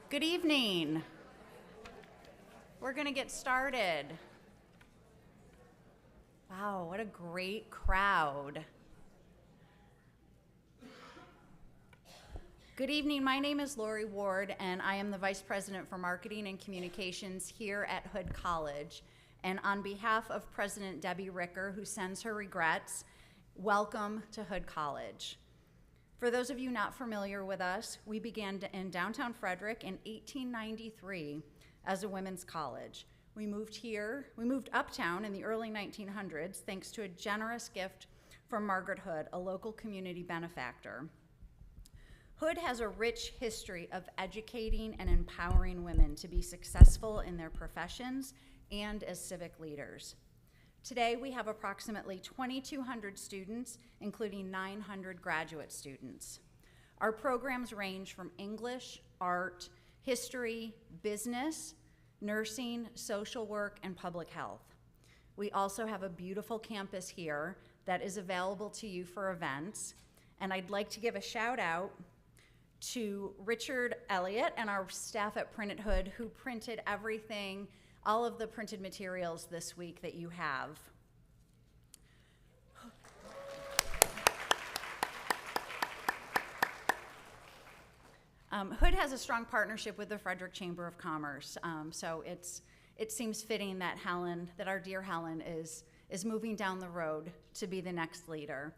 Good evening. We're going to get started. Wow, what a great crowd. Good evening. My name is Lori Ward, and I am the Vice President for Marketing and Communications here at Hood College. And on behalf of President Debbie Ricker, who sends her regrets, welcome to Hood College. For those of you not familiar with us, we began in downtown Frederick in 1893 as a women's college. We moved uptown in the early 1900s thanks to a generous gift from Margaret Hood, a local community benefactor. Hood has a rich history of educating and empowering women to be successful in their professions and as civic leaders. Today, we have approximately 2,200 students, including 900 graduate students. Our programs range from English, art, history, business, nursing, social work, and public health. We also have a beautiful campus here that is available to you for events. And I'd like to give a shout out to Richard Elliott and our staff at Print at Hood, who printed everything, all of the printed materials this week that you have. Hood has a strong partnership with the Frederick Chamber of Commerce, so it seems fitting that our dear Helen is moving down the road to be the next leader.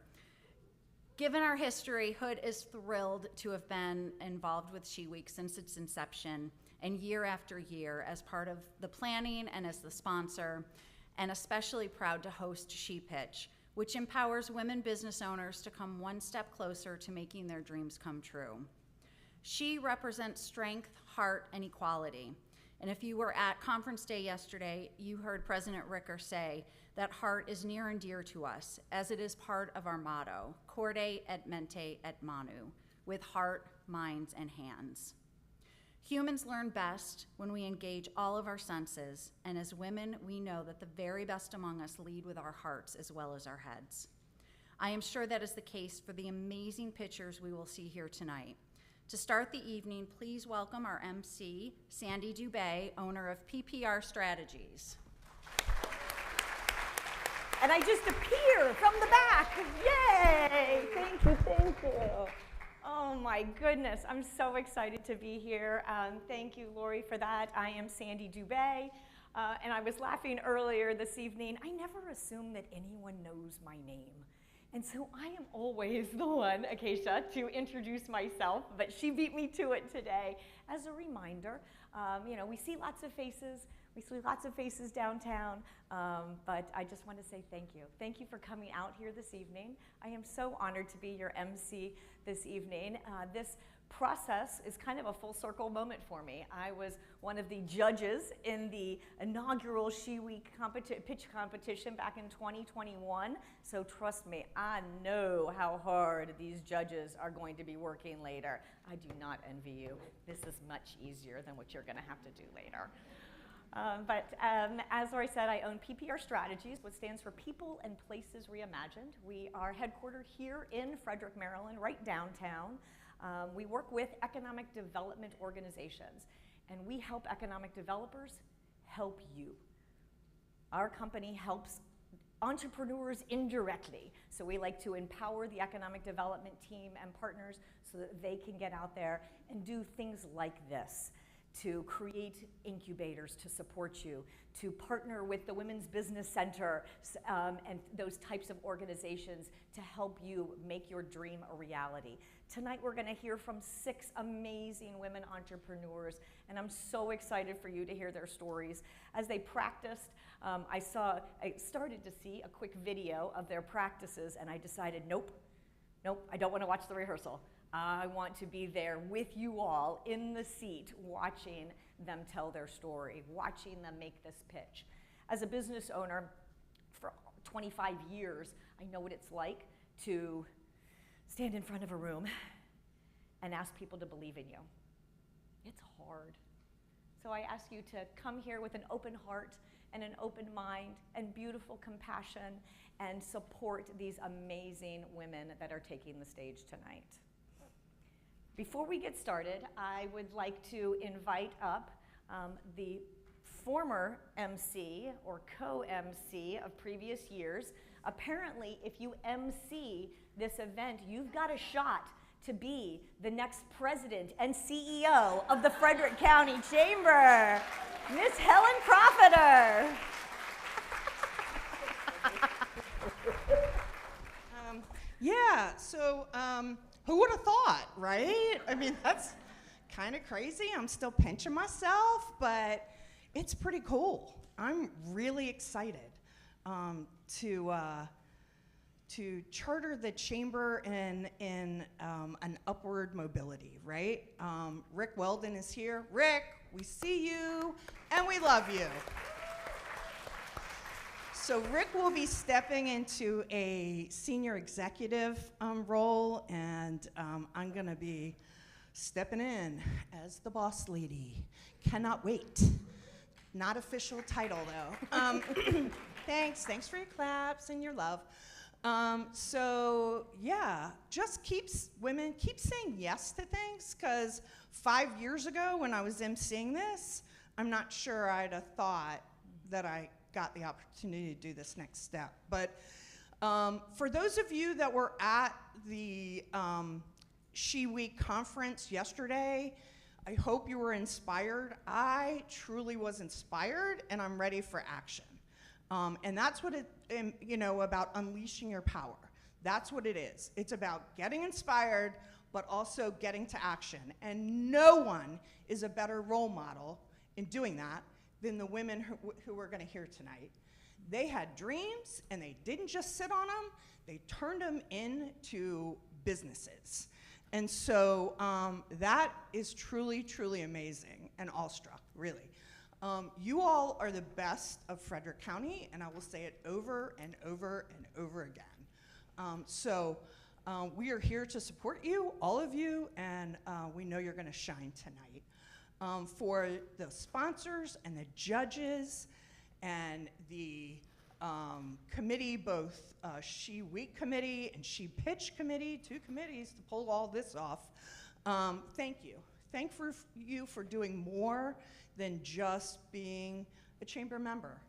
Given our history, Hood is thrilled to have been involved with S.H.E Week since its inception, and year after year as part of the planning and as the sponsor, and especially proud to host S.H.E Pitch, which empowers women business owners to come one step closer to making their dreams come true. S.H.E represents strength, heart, and equality. And if you were at conference day yesterday, you heard President Ricker say that heart is near and dear to us, as it is part of our motto, Corde et mente et manu, with heart, minds, and hands. Humans learn best when we engage all of our senses, and as women, we know that the very best among us lead with our hearts as well as our heads. I am sure that is the case for the amazing pictures we will see here tonight. To start the evening, please welcome our MC, Sandy Dubé, owner of PPR Strategies. And I just appear from the back. Yay! Thank you. Oh my goodness, I'm so excited to be here. Thank you, Lori, for that. I am Sandy Dubé, and I was laughing earlier this evening. I never assume that anyone knows my name. And so I am always the one, Acacia, to introduce myself, but she beat me to it today. As a reminder, we see lots of faces. We see lots of faces downtown, but I just want to say thank you. Thank you for coming out here this evening. I am so honored to be your MC this evening. This process is kind of a full circle moment for me. I was one of the judges in the inaugural S.H.E Week pitch competition back in 2021. So trust me, I know how hard these judges are going to be working later. I do not envy you. This is much easier than what you're going to have to do later. As Lori said, I own PPR Strategies, which stands for People and Places Reimagined. We are headquartered here in Frederick, Maryland, right downtown. We work with economic development organizations, and we help economic developers help you. Our company helps entrepreneurs indirectly, so we like to empower the economic development team and partners so that they can get out there and do things like this, to create incubators to support you, to partner with the Women's Business Center and those types of organizations to help you make your dream a reality. Tonight we're going to hear from 6 amazing women entrepreneurs, and I'm so excited for you to hear their stories. As they practiced, I started to see a quick video of their practices, and I decided, nope, I don't want to watch the rehearsal. I want to be there with you all in the seat, watching them tell their story, watching them make this pitch. As a business owner for 25 years, I know what it's like to stand in front of a room and ask people to believe in you. It's hard. So I ask you to come here with an open heart and an open mind and beautiful compassion and support these amazing women that are taking the stage tonight. Before we get started, I would like to invite up the former MC or co-MC of previous years. Apparently, if you MC this event, you've got a shot to be the next president and CEO of the Frederick County Chamber, Miss Helen Profiter. Yeah, so who would have thought, right? I mean, that's kind of crazy. I'm still pinching myself, but it's pretty cool. I'm really excited to charter the chamber in an upward mobility, right? Rick Weldon is here. Rick, we see you and we love you. So Rick will be stepping into a senior executive role, and I'm gonna be stepping in as the boss lady. Cannot wait. Not official title though. Thanks for your claps and your love. So yeah, just women keep saying yes to things, because 5 years ago when I was emceeing this, I'm not sure I'd have thought that I got the opportunity to do this next step. But for those of you that were at the S.H.E Week conference yesterday, I hope you were inspired. I truly was inspired, and I'm ready for action. And that's what about unleashing your power. That's what it is. It's about getting inspired, but also getting to action. And no one is a better role model in doing that than the women who we're going to hear tonight. They had dreams, and they didn't just sit on them. They turned them into businesses. And so that is truly, truly amazing and awestruck, really. You all are the best of Frederick County, and I will say it over and over and over again. We are here to support you, all of you, and we know you're going to shine tonight. For the sponsors and the judges and the committee, both S.H.E Week Committee and S.H.E Pitch Committee, 2 committees to pull all this off, thank you. Thank you for doing more than just being a chamber member.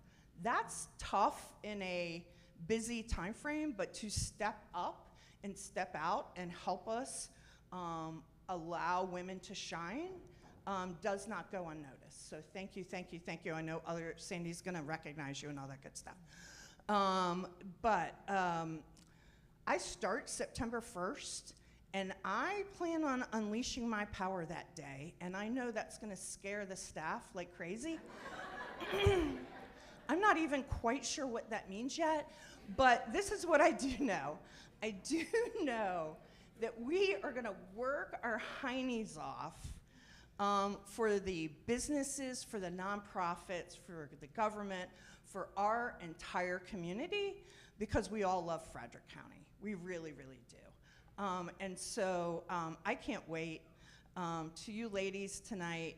That's tough in a busy time frame, but to step up and step out and help us allow women to shine does not go unnoticed. So thank you, thank you, thank you. I know Sandy's gonna recognize you and all that good stuff. I start September 1st, and I plan on unleashing my power that day, and I know that's gonna scare the staff like crazy. I'm not even quite sure what that means yet, but this is what I do know. I do know that we are gonna work our heinies off for the businesses, for the nonprofits, for the government, for our entire community, because we all love Frederick County. We really, really do. I can't wait. To you ladies tonight,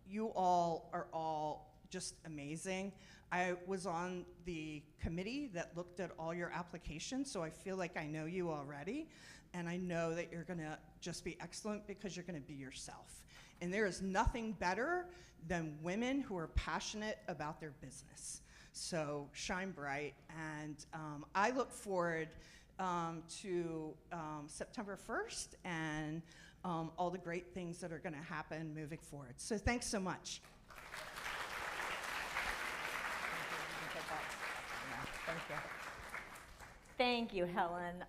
you all are all just amazing. I was on the committee that looked at all your applications, so I feel like I know you already, and I know that you're gonna just be excellent because you're gonna be yourself. And there is nothing better than women who are passionate about their business. So shine bright, and I look forward to September 1st and all the great things that are gonna happen moving forward. So thanks so much. Thank you. Thank you, Helen.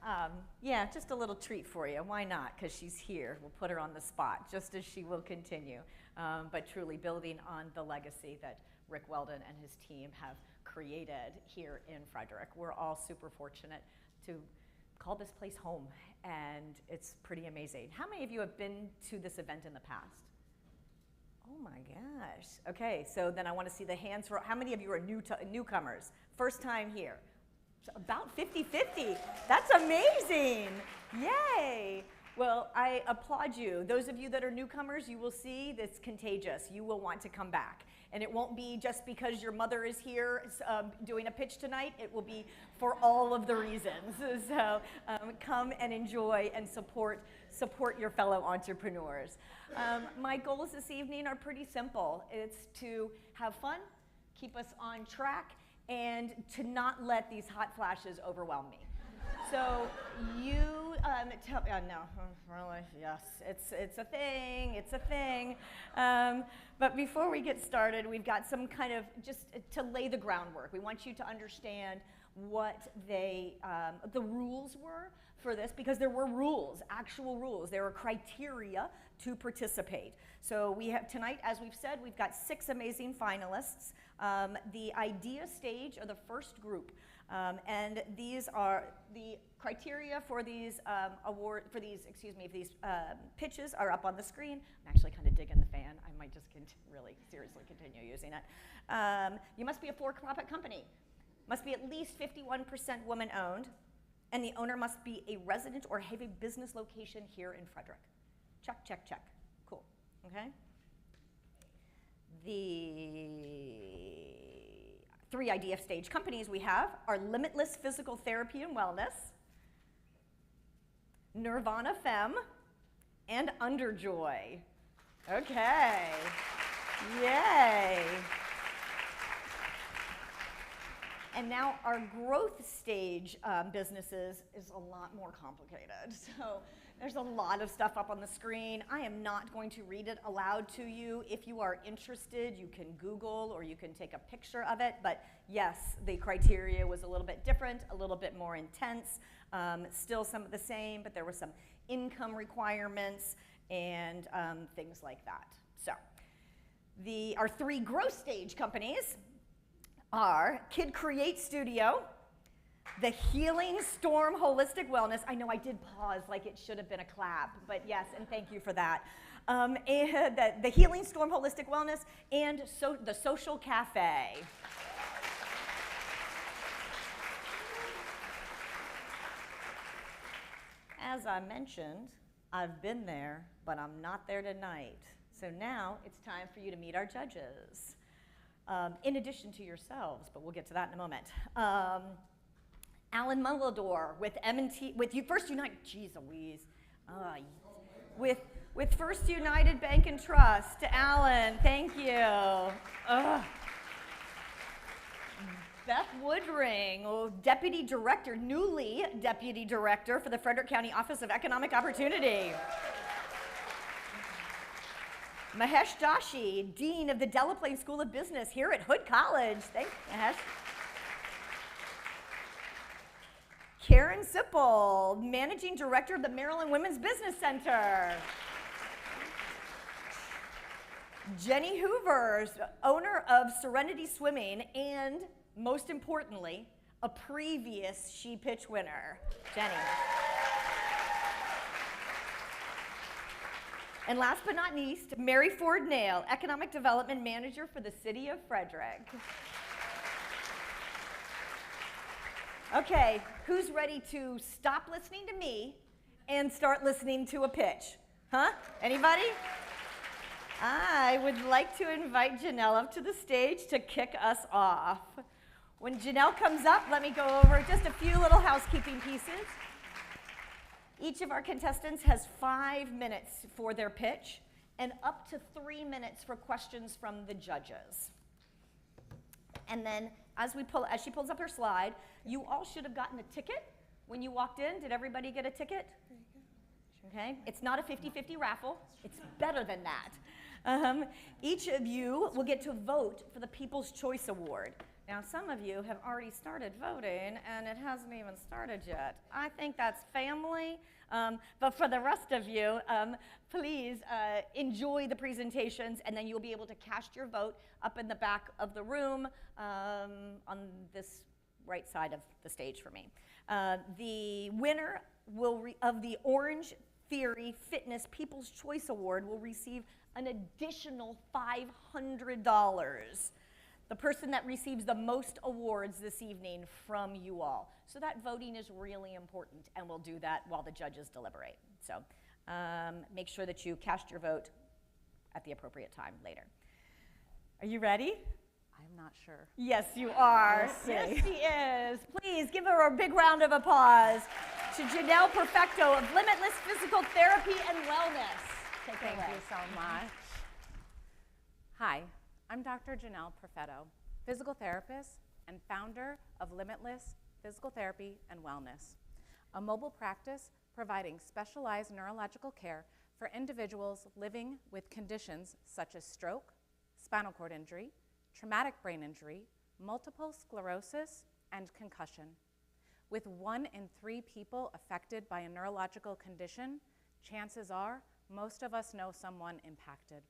Yeah, just a little treat for you. Why not? Because she's here. We'll put her on the spot, just as she will continue. But truly building on the legacy that Rick Weldon and his team have created here in Frederick. We're all super fortunate to call this place home, and it's pretty amazing. How many of you have been to this event in the past? Oh my gosh. Okay, so then I want to see the hands for how many of you are newcomers? First time here. So about 50-50. That's amazing. Yay. Well, I applaud you. Those of you that are newcomers, you will see that's contagious. You will want to come back. And it won't be just because your mother is here doing a pitch tonight. It will be for all of the reasons. So come and enjoy and support your fellow entrepreneurs. My goals this evening are pretty simple. It's to have fun, keep us on track, and to not let these hot flashes overwhelm me. So you tell me, no, really, yes, it's a thing. But before we get started, we've got some kind of, just to lay the groundwork. We want you to understand what the rules were for this, because there were rules, actual rules. There were criteria to participate. So we have tonight, as we've said, we've got 6 amazing finalists. The idea stage are the first group. And these are the criteria for these these pitches are up on the screen. I'm actually kind of digging the fan. I might just really seriously continue using it. You must be a for-profit company. Must be at least 51% woman-owned, and the owner must be a resident or have a business location here in Frederick. Check, check, check. Cool. Okay. The 3 idea stage companies we have are Limitless Physical Therapy and Wellness, Nirvana Femme, and Underjoy. Okay. Yay. And now our growth stage businesses is a lot more complicated. So there's a lot of stuff up on the screen. I am not going to read it aloud to you. If you are interested, you can Google or you can take a picture of it. But yes, the criteria was a little bit different, a little bit more intense. Still some of the same, but there were some income requirements and things like that. So our 3 growth stage companies are Kid Create Studio, the Healing Storm Holistic Wellness. I know I did pause like it should have been a clap, but yes, and thank you for that. And the Healing Storm Holistic Wellness, and the Social Cafe. As I mentioned, I've been there, but I'm not there tonight. So now it's time for you to meet our judges. In addition to yourselves, but we'll get to that in a moment. Alan Mullador with M&T, with First United, geez Louise, with First United Bank and Trust. Alan, thank you. Beth Woodring, Deputy Director, newly Deputy Director for the Frederick County Office of Economic Opportunity. Mahesh Doshi, Dean of the Delaplane School of Business here at Hood College. Thanks, Mahesh. Karen Sipple, Managing Director of the Maryland Women's Business Center. Jenny Hoover, owner of Serenity Swimming, and most importantly, a previous S.H.E pitch winner. Jenny. And last but not least, Mary Ford Nail, Economic Development Manager for the City of Frederick. Okay, who's ready to stop listening to me and start listening to a pitch? Huh? Anybody? I would like to invite Janelle up to the stage to kick us off. When Janelle comes up, let me go over just a few little housekeeping pieces. Each of our contestants has 5 minutes for their pitch and up to 3 minutes for questions from the judges. And then as she pulls up her slide, you all should have gotten a ticket when you walked in. Did everybody get a ticket? Okay, it's not a 50-50 raffle. It's better than that. Each of you will get to vote for the People's Choice Award. Now, some of you have already started voting, and it hasn't even started yet. I think that's family, but for the rest of you, please enjoy the presentations, and then you'll be able to cast your vote up in the back of the room on this right side of the stage for me. The winner of the Orange Theory Fitness People's Choice Award will receive an additional $500. The person that receives the most awards this evening from you all. So that voting is really important, and we'll do that while the judges deliberate. So Make sure that you cast your vote at the appropriate time later. Are you ready? I'm not sure. Yes, you are. Yes, she is. Please give her a big round of applause to Janelle Perfecto of Limitless Physical Therapy and Wellness. Thank you so much. Hi, I'm Dr. Janelle Perfetto, physical therapist and founder of Limitless Physical Therapy and Wellness, a mobile practice providing specialized neurological care for individuals living with conditions such as stroke, spinal cord injury, traumatic brain injury, multiple sclerosis, and concussion. With 1 in 3 people affected by a neurological condition, chances are most of us know someone impacted.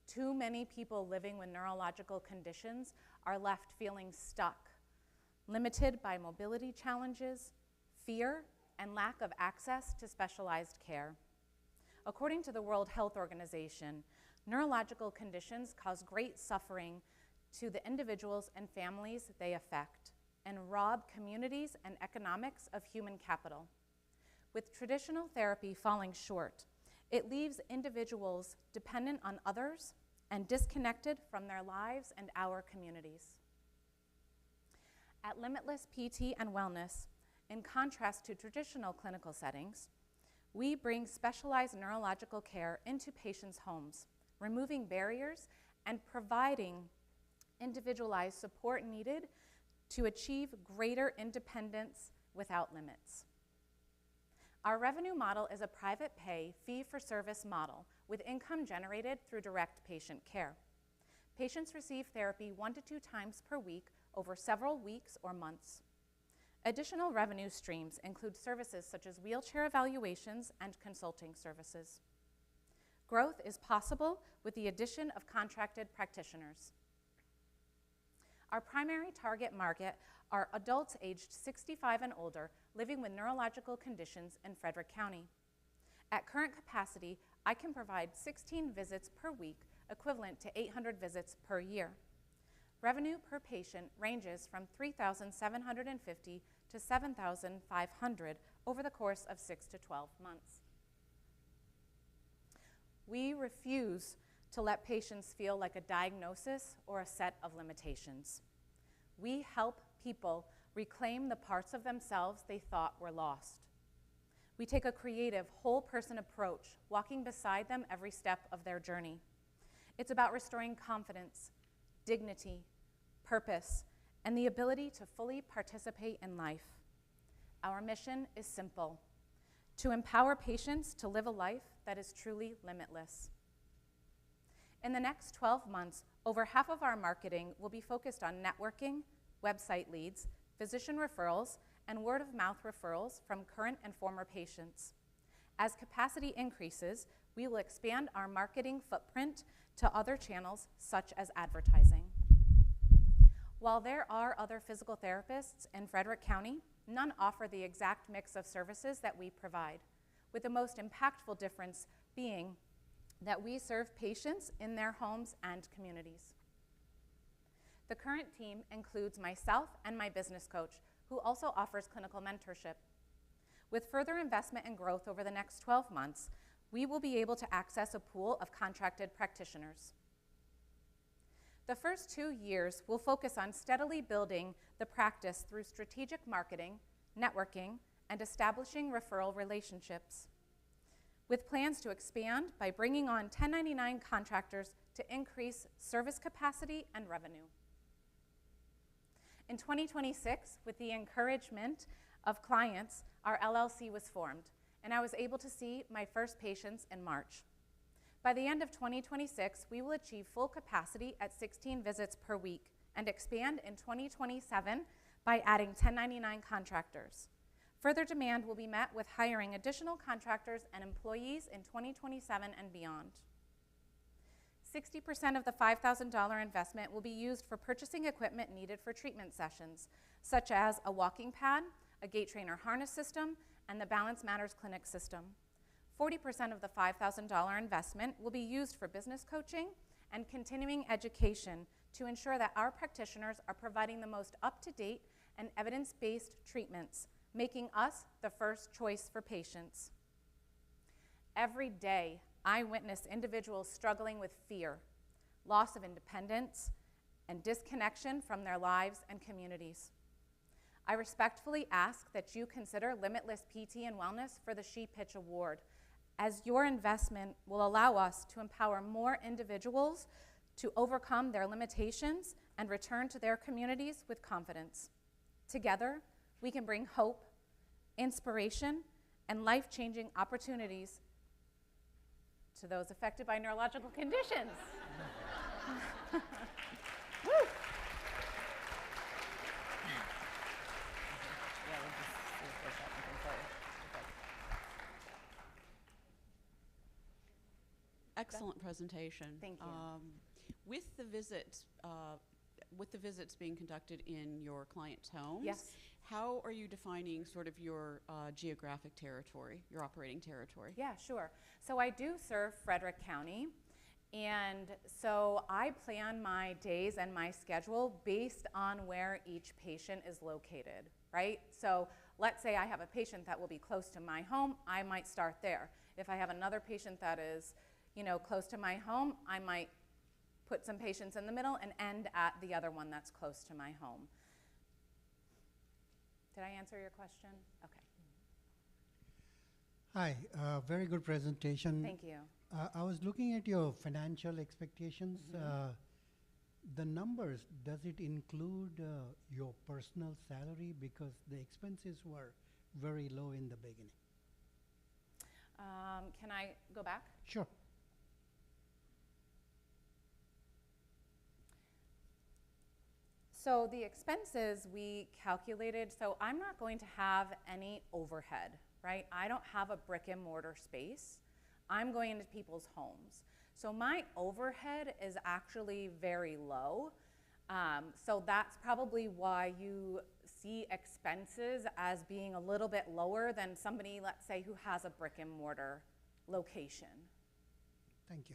Too many people living with neurological conditions are left feeling stuck, limited by mobility challenges, fear, and lack of access to specialized care. According to the World Health Organization, neurological conditions cause great suffering to the individuals and families they affect and rob communities and economics of human capital. With traditional therapy falling short, it leaves individuals dependent on others and disconnected from their lives and our communities. At Limitless PT and Wellness, in contrast to traditional clinical settings, we bring specialized neurological care into patients' homes, removing barriers and providing individualized support needed to achieve greater independence without limits. Our revenue model is a private pay, fee-for-service model with income generated through direct patient care. Patients receive therapy 1 to 2 times per week over several weeks or months. Additional revenue streams include services such as wheelchair evaluations and consulting services. Growth is possible with the addition of contracted practitioners. Our primary target market are adults aged 65 and older living with neurological conditions in Frederick County. At current capacity, I can provide 16 visits per week, equivalent to 800 visits per year. Revenue per patient ranges from $3,750 to $7,500 over the course of 6 to 12 months. We refuse to let patients feel like a diagnosis or a set of limitations. We help people reclaim the parts of themselves they thought were lost. We take a creative, whole-person approach, walking beside them every step of their journey. It's about restoring confidence, dignity, purpose, and the ability to fully participate in life. Our mission is simple: to empower patients to live a life that is truly limitless. In the next 12 months, over half of our marketing will be focused on networking, website leads, physician referrals, and word-of-mouth referrals from current and former patients. As capacity increases, we will expand our marketing footprint to other channels, such as advertising. While there are other physical therapists in Frederick County, none offer the exact mix of services that we provide, with the most impactful difference being that we serve patients in their homes and communities. The current team includes myself and my business coach, who also offers clinical mentorship. With further investment and growth over the next 12 months, we will be able to access a pool of contracted practitioners. The first 2 years will focus on steadily building the practice through strategic marketing, networking, and establishing referral relationships, with plans to expand by bringing on 1099 contractors to increase service capacity and revenue. In 2026, with the encouragement of clients, our LLC was formed, and I was able to see my first patients in March. By the end of 2026, we will achieve full capacity at 16 visits per week and expand in 2027 by adding 1099 contractors. Further demand will be met with hiring additional contractors and employees in 2027 and beyond. 60% of the $5,000 investment will be used for purchasing equipment needed for treatment sessions, such as a walking pad, a gait trainer harness system, and the Balance Matters Clinic system. 40% of the $5,000 investment will be used for business coaching and continuing education to ensure that our practitioners are providing the most up-to-date and evidence-based treatments, making us the first choice for patients. Every day, I witness individuals struggling with fear, loss of independence, and disconnection from their lives and communities. I respectfully ask that you consider Limitless PT and Wellness for the S.H.E Pitch Award, as your investment will allow us to empower more individuals to overcome their limitations and return to their communities with confidence. Together, we can bring hope, inspiration, and life-changing opportunities to those affected by neurological conditions. Woo. Excellent presentation. Thank you. With the visits being conducted in your clients' homes, Yes. how are you defining sort of your geographic territory, your operating territory? Yeah, sure. So I do serve Frederick County, and so I plan my days and my schedule based on where each patient is located, right? So let's say I have a patient that will be close to my home, I might start there. If I have another patient that is, close to my home, I might put some patients in the middle and end at the other one that's close to my home. Did I answer your question? Okay. Hi, very good presentation. Thank you. I was looking at your financial expectations. The numbers, does it include your personal salary? Because the expenses were very low in the beginning. Can I go back? Sure. So the expenses we calculated, so I'm not going to have any overhead, right? I don't have a brick and mortar space. I'm going into people's homes. So my overhead is actually very low. So that's probably why you see expenses as being a little bit lower than somebody, let's say, who has a brick and mortar location. Thank you.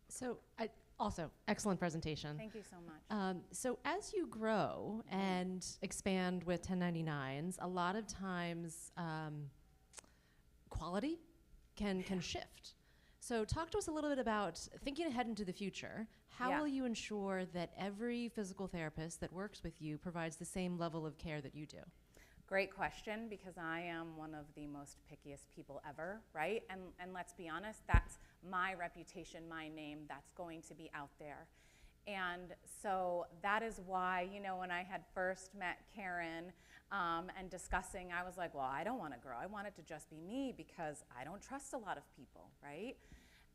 So also, excellent presentation. Thank you so much. So as you grow and expand with 1099s, a lot of times quality can shift. So talk to us a little bit about thinking ahead into the future. How will you ensure that every physical therapist that works with you provides the same level of care that you do? Great question, because I am one of the most pickiest people ever, right? And let's be honest, that's my reputation, my name, that's going to be out there. And so that is why, when I had first met Karen and discussing, I was like, well, I don't want to grow. I want it to just be me because I don't trust a lot of people, right?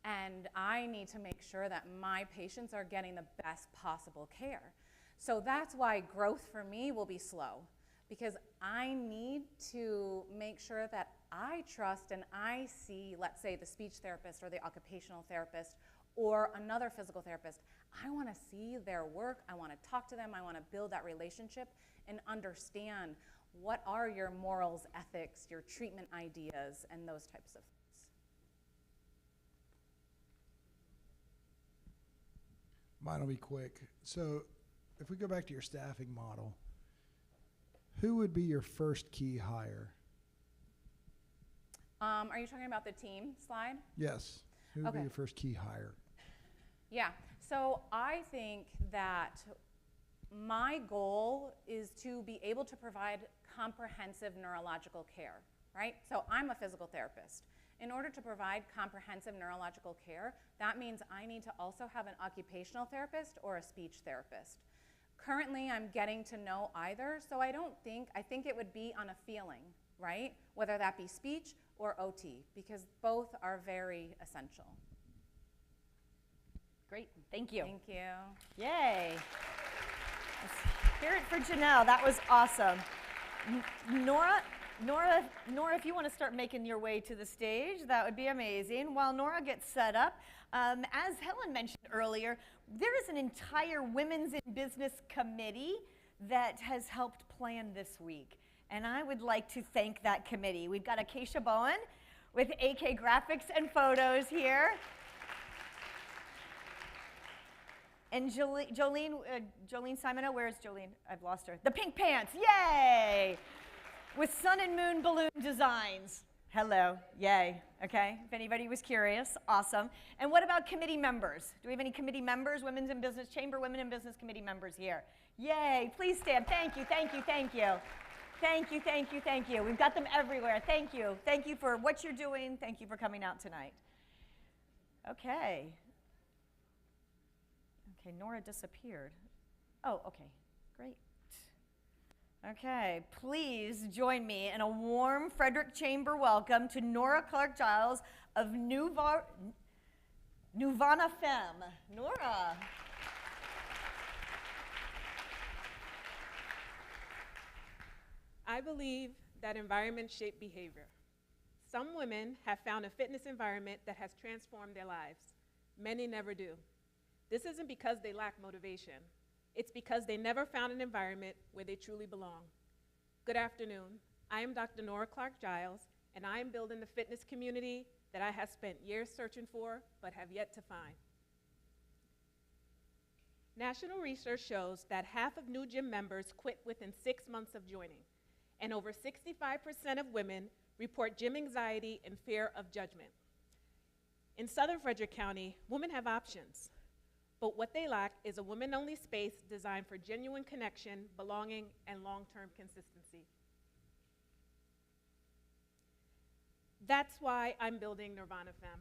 And I need to make sure that my patients are getting the best possible care. So that's why growth for me will be slow, because I need to make sure that I trust and I see, let's say, the speech therapist or the occupational therapist or another physical therapist. I want to see their work. I want to talk to them. I want to build that relationship and understand what are your morals, ethics, your treatment ideas, and those types of things. Mine will be quick. So if we go back to your staffing model, who would be your first key hire? Are you talking about the team slide? Yes. Who would be Okay. your first key hire? Yeah, so I think that my goal is to be able to provide comprehensive neurological care, right? So I'm a physical therapist. In order to provide comprehensive neurological care, that means I need to also have an occupational therapist or a speech therapist. Currently, I'm getting to know either, so I think it would be on a feeling, right? Whether that be speech or OT, because both are very essential. Great, thank you. Thank you. Yay. Let's hear it for Janelle, that was awesome. Nora, if you want to start making your way to the stage, that would be amazing. While Nora gets set up, as Helen mentioned earlier, there is an entire Women's in Business committee that has helped plan this week. And I would like to thank that committee. We've got Acacia Bowen with AK Graphics and Photos here. And Jolene Simoneau, where's Jolene? I've lost her. The pink pants, yay! With sun and moon balloon designs. Hello, yay, okay? If anybody was curious, awesome. And what about committee members? Do we have any committee members, Women's in Business Chamber, Women in Business Committee members here? Yay, please stand, thank you, thank you, thank you. Thank you, thank you, thank you. We've got them everywhere, thank you. Thank you for what you're doing, thank you for coming out tonight. Okay. Okay, Nora disappeared. Oh, okay, great. Okay, please join me in a warm Frederick Chamber welcome to Nora Clark-Giles of Nuvana Femme. Nora. I believe that environments shape behavior. Some women have found a fitness environment that has transformed their lives. Many never do. This isn't because they lack motivation. It's because they never found an environment where they truly belong. Good afternoon. I am Dr. Nora Clark-Giles, and I am building the fitness community that I have spent years searching for but have yet to find. National research shows that half of new gym members quit within 6 months of joining, and over 65% of women report gym anxiety and fear of judgment. In Southern Frederick County, women have options. But what they lack is a women-only space designed for genuine connection, belonging, and long-term consistency. That's why I'm building Nirvana Femme,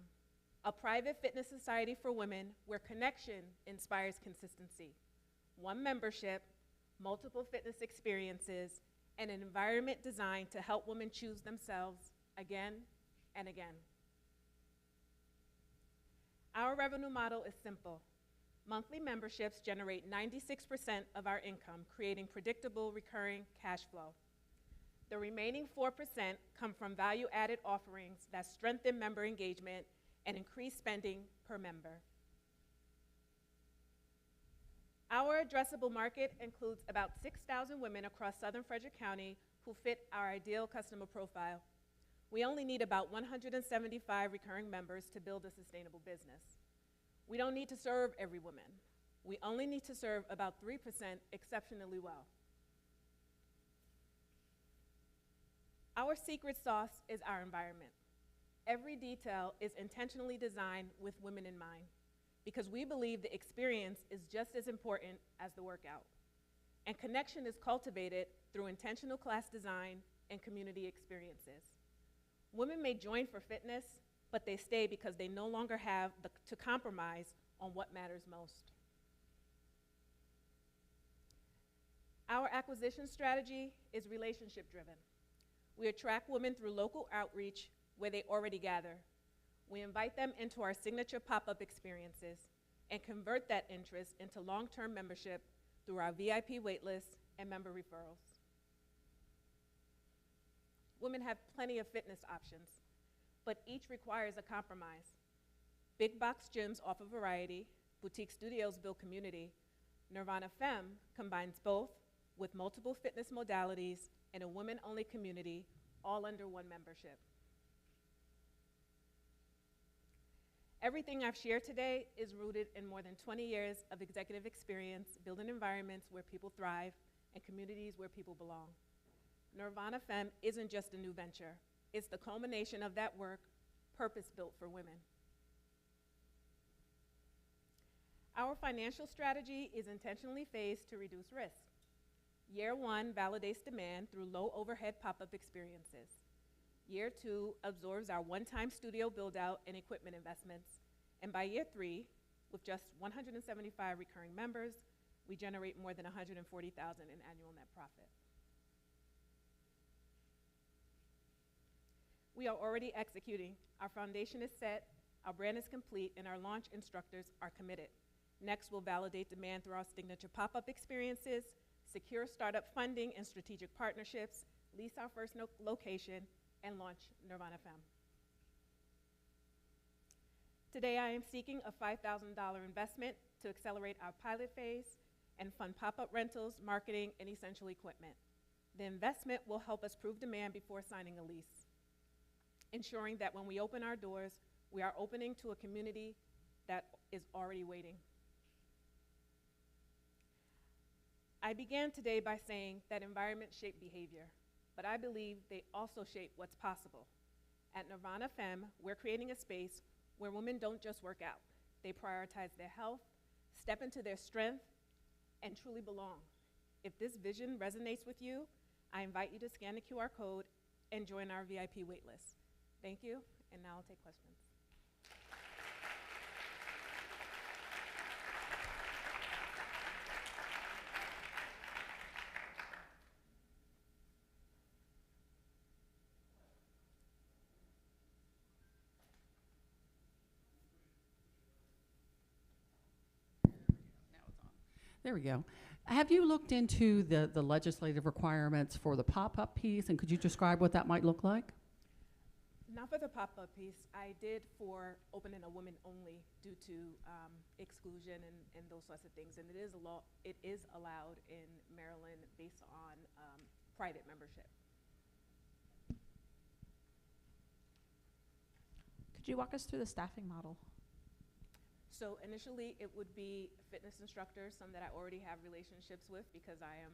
a private fitness society for women where connection inspires consistency. One membership, multiple fitness experiences, and an environment designed to help women choose themselves again and again. Our revenue model is simple. Monthly memberships generate 96% of our income, creating predictable, recurring cash flow. The remaining 4% come from value-added offerings that strengthen member engagement and increase spending per member. Our addressable market includes about 6,000 women across Southern Frederick County who fit our ideal customer profile. We only need about 175 recurring members to build a sustainable business. We don't need to serve every woman. We only need to serve about 3% exceptionally well. Our secret sauce is our environment. Every detail is intentionally designed with women in mind because we believe the experience is just as important as the workout. And connection is cultivated through intentional class design and community experiences. Women may join for fitness, but they stay because they no longer have to compromise on what matters most. Our acquisition strategy is relationship driven. We attract women through local outreach where they already gather. We invite them into our signature pop-up experiences and convert that interest into long-term membership through our VIP waitlist and member referrals. Women have plenty of fitness options, but each requires a compromise. Big box gyms offer variety, boutique studios build community. Nirvana Femme combines both with multiple fitness modalities and a women-only community, all under one membership. Everything I've shared today is rooted in more than 20 years of executive experience building environments where people thrive and communities where people belong. Nirvana Femme isn't just a new venture. It's the culmination of that work, purpose-built for women. Our financial strategy is intentionally phased to reduce risk. Year 1 validates demand through low overhead pop-up experiences. Year 2 absorbs our one-time studio build-out and equipment investments. And by year 3, with just 175 recurring members, we generate more than $140,000 in annual net profit. We are already executing. Our foundation is set, our brand is complete, and our launch instructors are committed. Next, we'll validate demand through our signature pop-up experiences, secure startup funding and strategic partnerships, lease our first location, and launch Nirvana Femme. Today, I am seeking a $5,000 investment to accelerate our pilot phase and fund pop-up rentals, marketing, and essential equipment. The investment will help us prove demand before signing a lease, ensuring that when we open our doors, we are opening to a community that is already waiting. I began today by saying that environments shape behavior, but I believe they also shape what's possible. At Nirvana Femme, we're creating a space where women don't just work out. They prioritize their health, step into their strength, and truly belong. If this vision resonates with you, I invite you to scan the QR code and join our VIP waitlist. Thank you, and now I'll take questions. There we go. Have you looked into the legislative requirements for the pop-up piece, and could you describe what that might look like? Not for the pop-up piece. I did for opening a women only due to exclusion and those sorts of things. And it is allowed in Maryland based on private membership. Could you walk us through the staffing model? So initially, it would be fitness instructors, some that I already have relationships with because I am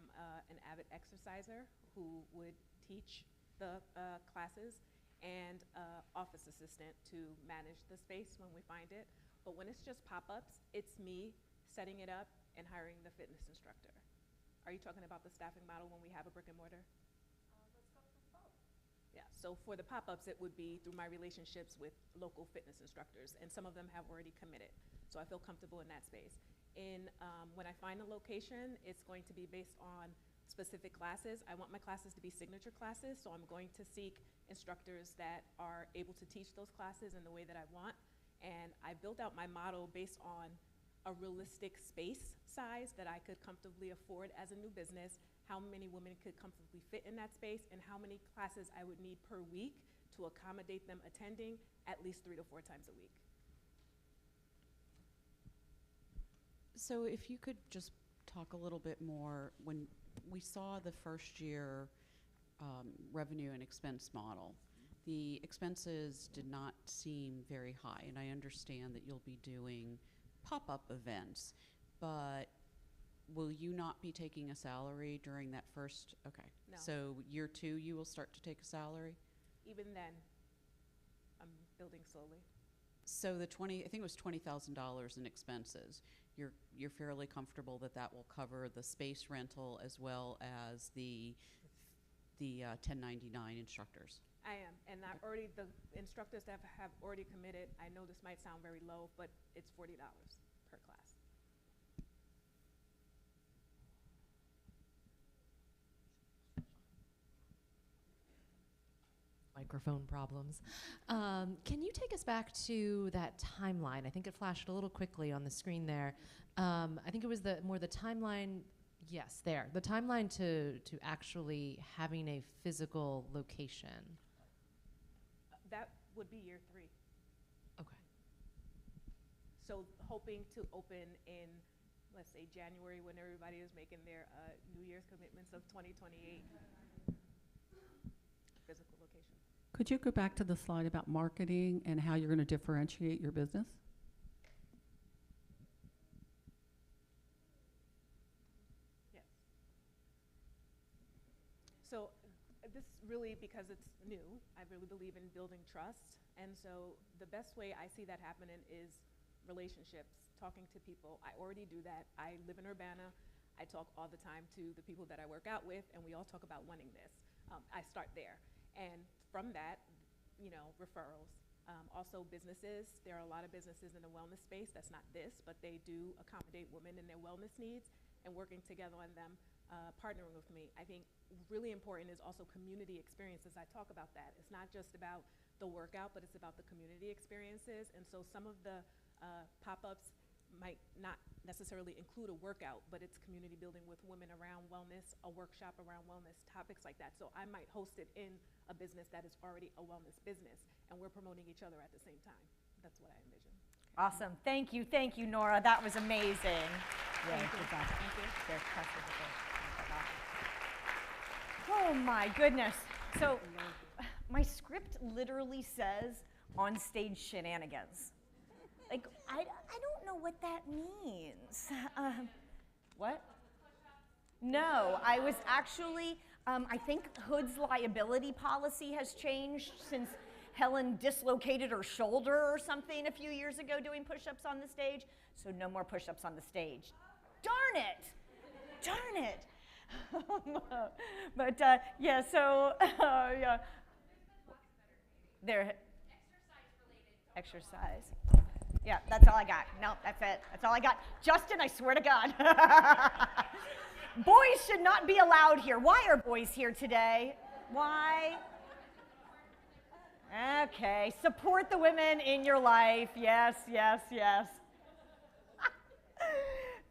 an avid exerciser who would teach the classes, and office assistant to manage the space when we find it. But when it's just pop-ups, it's me setting it up and hiring the fitness instructor. Are you talking about the staffing model when we have a brick and mortar? Let's go for both. Yeah, so for the pop-ups, it would be through my relationships with local fitness instructors, and some of them have already committed. So I feel comfortable in that space. When I find a location, it's going to be based on specific classes. I want my classes to be signature classes, so I'm going to seek instructors that are able to teach those classes in the way that I want. And I built out my model based on a realistic space size that I could comfortably afford as a new business, how many women could comfortably fit in that space, and how many classes I would need per week to accommodate them attending at least 3 to 4 times a week. So if you could just talk a little bit more, when we saw the first year revenue and expense model, the expenses did not seem very high, and I understand that you'll be doing pop-up events, but will you not be taking a salary during that first? Okay. No. So year 2, you will start to take a salary? Even then, I'm building slowly. So the I think it was $20,000 in expenses. You're fairly comfortable that that will cover the space rental as well as the 1099 instructors? I am, and the instructors that have already committed, I know this might sound very low, but it's $40 per class. Microphone problems. Can you take us back to that timeline? I think it flashed a little quickly on the screen there. I think it was the timeline. Yes, there. The timeline to actually having a physical location. That would be year 3. Okay. So hoping to open in, let's say, January, when everybody is making their New Year's commitments of 2028. Physical location. Could you go back to the slide about marketing and how you're going to differentiate your business? Yes. So this really, because it's new, I really believe in building trust. And so the best way I see that happening is relationships, talking to people. I already do that. I live in Urbana. I talk all the time to the people that I work out with, and we all talk about wanting this. I start there. And from that, referrals. Also businesses. There are a lot of businesses in the wellness space. That's not this, but they do accommodate women in their wellness needs, and working together on them, partnering with me. I think really important is also community experiences. I talk about that. It's not just about the workout, but it's about the community experiences. And so some of the pop-ups might not necessarily include a workout, but it's community building with women around wellness, a workshop around wellness, topics like that. So I might host it in a business that is already a wellness business, and we're promoting each other at the same time. That's what I envision. Awesome. Thank you, Nora. That was amazing. Thank you. Thank you. Oh my goodness. So my script literally says on stage shenanigans. Like, I don't know what that means. What? No, I was actually, I think Hood's liability policy has changed since Helen dislocated her shoulder or something a few years ago doing push-ups on the stage. So no more push-ups on the stage. Darn it! Darn it! But yeah, so yeah. There. Exercise. Yeah, that's all I got. No, that's it. That's all I got. Justin, I swear to God. Boys should not be allowed here. Why are boys here today? Why? Okay, support the women in your life. Yes, yes, yes.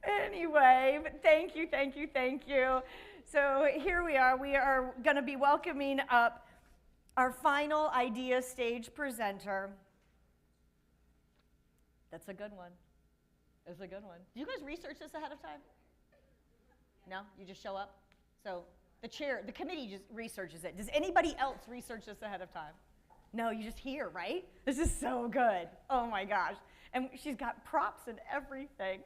Anyway, thank you, thank you, thank you. So here we are. We are going to be welcoming up our final idea stage presenter. That's a good one. That's a good one. Do you guys research this ahead of time? No? You just show up? So the committee just researches it. Does anybody else research this ahead of time? No, you just hear, right? This is so good. Oh my gosh. And she's got props and everything.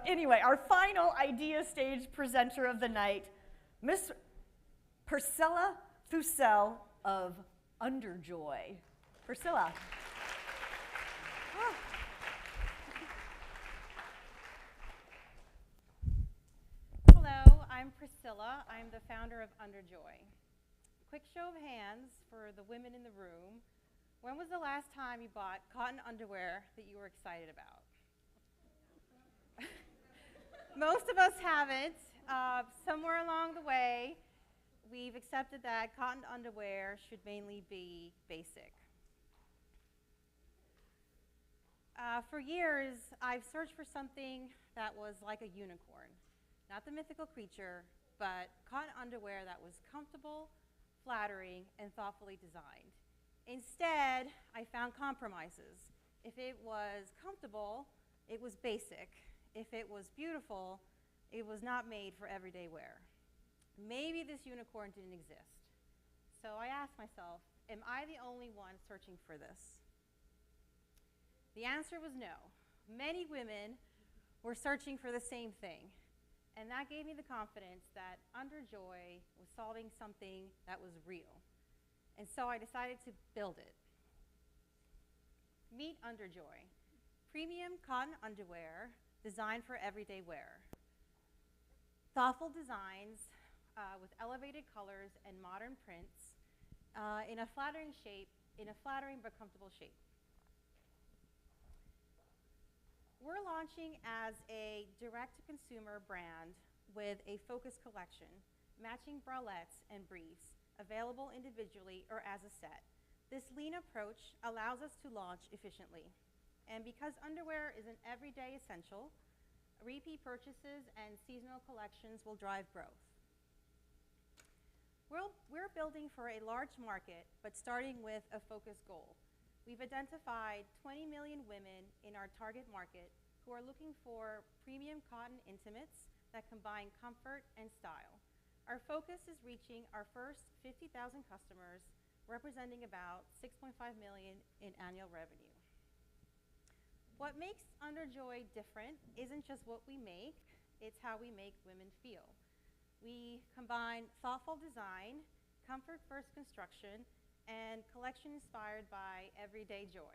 Anyway, our final idea stage presenter of the night, Miss Priscilla Fussell of Underjoy. Priscilla. Hello, I'm Priscilla. I'm the founder of Underjoy. Quick show of hands for the women in the room. When was the last time you bought cotton underwear that you were excited about? Most of us haven't. Somewhere along the way, we've accepted that cotton underwear should mainly be basic. For years, I've searched for something that was like a unicorn. Not the mythical creature, but cotton underwear that was comfortable, flattering, and thoughtfully designed. Instead, I found compromises. If it was comfortable, it was basic. If it was beautiful, it was not made for everyday wear. Maybe this unicorn didn't exist. So I asked myself, am I the only one searching for this? The answer was no. Many women were searching for the same thing. And that gave me the confidence that Underjoy was solving something that was real. And so I decided to build it. Meet Underjoy, premium cotton underwear designed for everyday wear. Thoughtful designs with elevated colors and modern prints in a flattering shape, in a flattering but comfortable shape. We're launching as a direct-to-consumer brand with a focused collection, matching bralettes and briefs, available individually or as a set. This lean approach allows us to launch efficiently. And because underwear is an everyday essential, repeat purchases and seasonal collections will drive growth. We're building for a large market, but starting with a focused goal. We've identified 20 million women in our target market who are looking for premium cotton intimates that combine comfort and style. Our focus is reaching our first 50,000 customers, representing about $6.5 million in annual revenue. What makes Underjoy different isn't just what we make, it's how we make women feel. We combine thoughtful design, comfort-first construction, and collection inspired by everyday joy.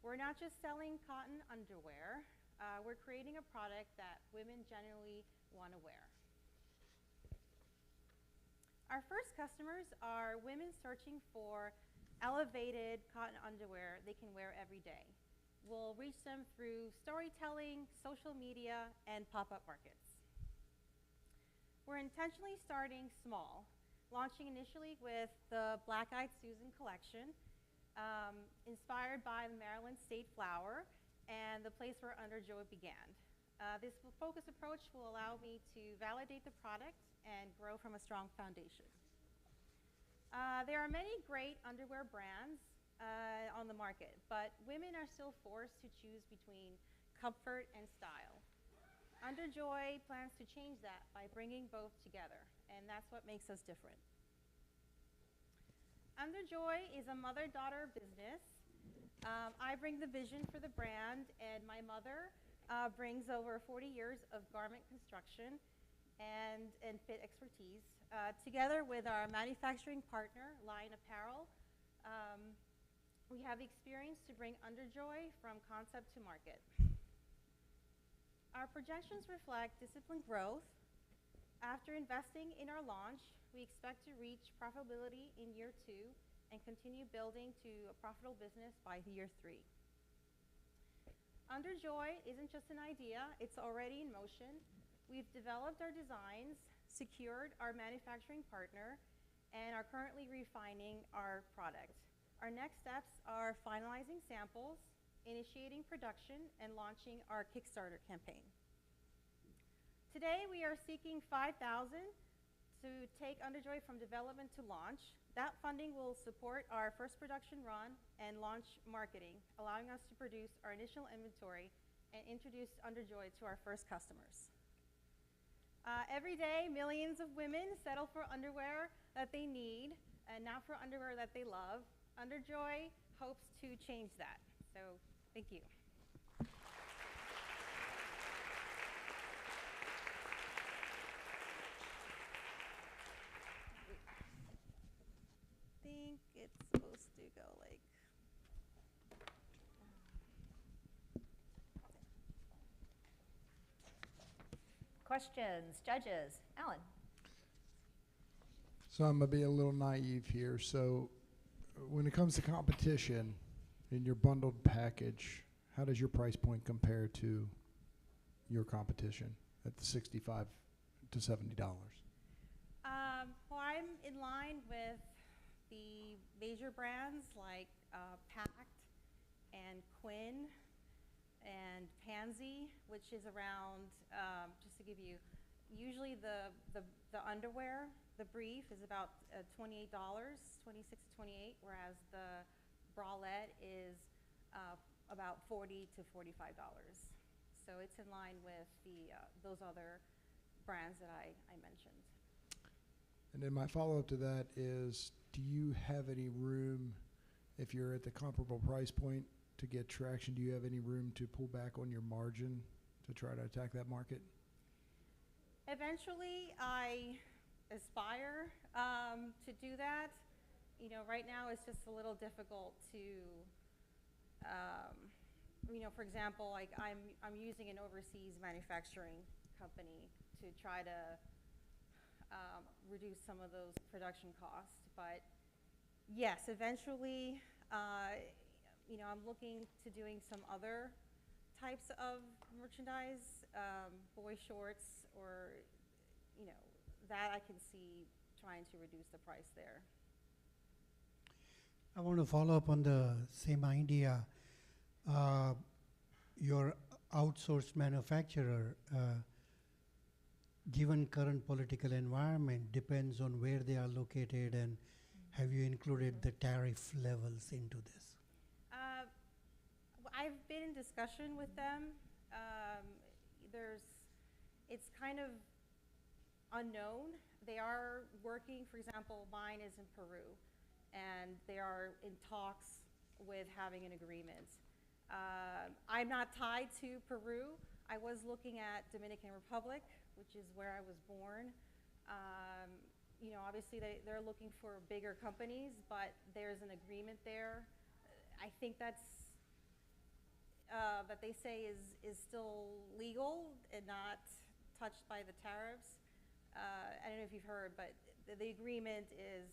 We're not just selling cotton underwear, we're creating a product that women genuinely want to wear. Our first customers are women searching for elevated cotton underwear they can wear every day. We'll reach them through storytelling, social media, and pop-up markets. We're intentionally starting small, launching initially with the Black Eyed Susan collection, inspired by the Maryland state flower and the place where Underjoy began. This focused approach will allow me to validate the product and grow from a strong foundation. There are many great underwear brands on the market, but women are still forced to choose between comfort and style. Underjoy plans to change that by bringing both together, and that's what makes us different. Underjoy is a mother-daughter business. I bring the vision for the brand, and my mother brings over 40 years of garment construction and fit expertise. Together with our manufacturing partner, Lion Apparel, we have the experience to bring Underjoy from concept to market. Our projections reflect disciplined growth. After investing in our launch, we expect to reach profitability in year 2 and continue building to a profitable business by year 3. Underjoy isn't just an idea, it's already in motion. We've developed our designs, secured our manufacturing partner, and are currently refining our product. Our next steps are finalizing samples, initiating production, and launching our Kickstarter campaign. Today, we are seeking $5,000 to take Underjoy from development to launch. That funding will support our first production run and launch marketing, allowing us to produce our initial inventory and introduce Underjoy to our first customers. Every day, millions of women settle for underwear that they need and not for underwear that they love. Underjoy hopes to change that. So, thank you. I think it's supposed to go like... Questions, judges. Alan. So I'm going to be a little naive here. So when it comes to competition in your bundled package, how does your price point compare to your competition at the $65 to $70? Well, I'm in line with the major brands like Pact and Quinn and Pansy, which is around, just to give you, usually the underwear, the brief is about $28, 26 to 28, whereas the bralette is about $40 to $45. So it's in line with those other brands that I mentioned. And then my follow-up to that is, do you have any room, if you're at the comparable price point, to get traction? Do you have any room to pull back on your margin to try to attack that market? Eventually, I aspire to do that. You know, right now it's just a little difficult to, you know, for example, like I'm using an overseas manufacturing company to try to reduce some of those production costs. But yes, eventually, you know, I'm looking to doing some other types of merchandise, boy shorts, or, you know, that I can see trying to reduce the price there. I want to follow up on the same idea. Your outsourced manufacturer, given current political environment, depends on where they are located, and have you included the tariff levels into this? I've been in discussion with them. It's kind of unknown. They are working, for example, mine is in Peru, and they are in talks with having an agreement. I'm not tied to Peru. I was looking at Dominican Republic, which is where I was born. You know, obviously they're looking for bigger companies, but there's an agreement there. I think that's that they say is still legal and not touched by the tariffs. I don't know if you've heard, but the agreement is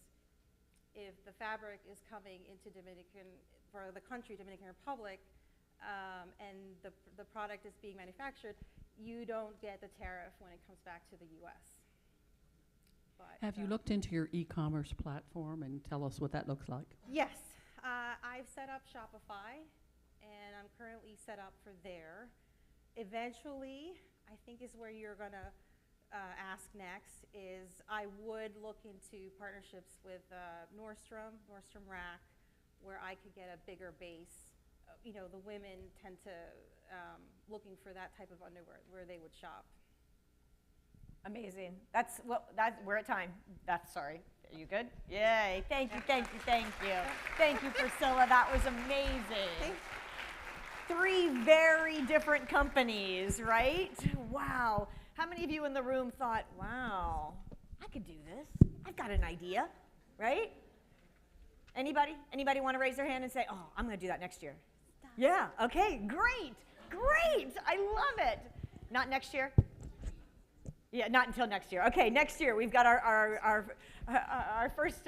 if the fabric is coming into Dominican Republic, and the product is being manufactured, you don't get the tariff when it comes back to the U.S. But, Have you looked into your e-commerce platform and tell us what that looks like? Yes, I've set up Shopify, and I'm currently set up for there. Eventually, I think is where you're gonna ask next, is I would look into partnerships with Nordstrom Rack, where I could get a bigger base. You know, the women tend to looking for that type of underwear where they would shop. Amazing. We're at time. Sorry. Are you good? Yay. Thank you, thank you, thank you. Thank you, Priscilla. That was amazing. 3 very different companies, right? Wow. How many of you in the room thought, wow, I could do this. I've got an idea, right? Anybody? Anybody want to raise their hand and say, oh, I'm going to do that next year? Yeah, okay, great, great. I love it. Not next year? Yeah, not until next year. Okay, next year we've got our first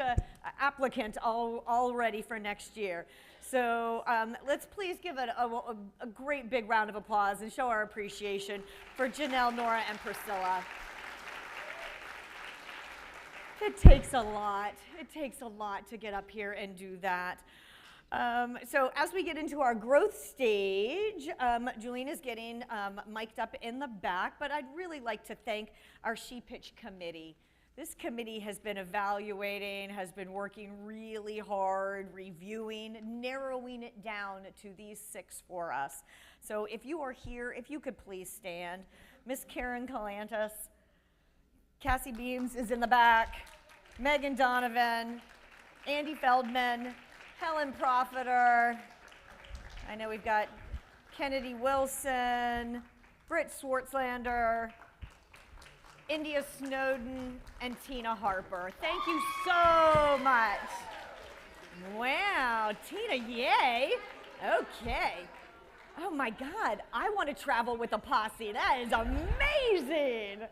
applicant all ready for next year. So let's please give it a great big round of applause and show our appreciation for Janelle, Nora, and Priscilla. It takes a lot. It takes a lot to get up here and do that. So as we get into our growth stage, Julene is getting mic'd up in the back, but I'd really like to thank our She Pitch committee. This committee has been evaluating, has been working really hard, reviewing, narrowing it down to these 6 for us. So if you are here, if you could please stand. Miss Karen Calantis, Cassie Beams is in the back, Megan Donovan, Andy Feldman, Helen Profiter. I know we've got Kennedy Wilson, Britt Swartzlander, India Snowden, and Tina Harper. Thank you so much. Wow, Tina, yay. Okay. Oh my God, I want to travel with a posse. That is amazing.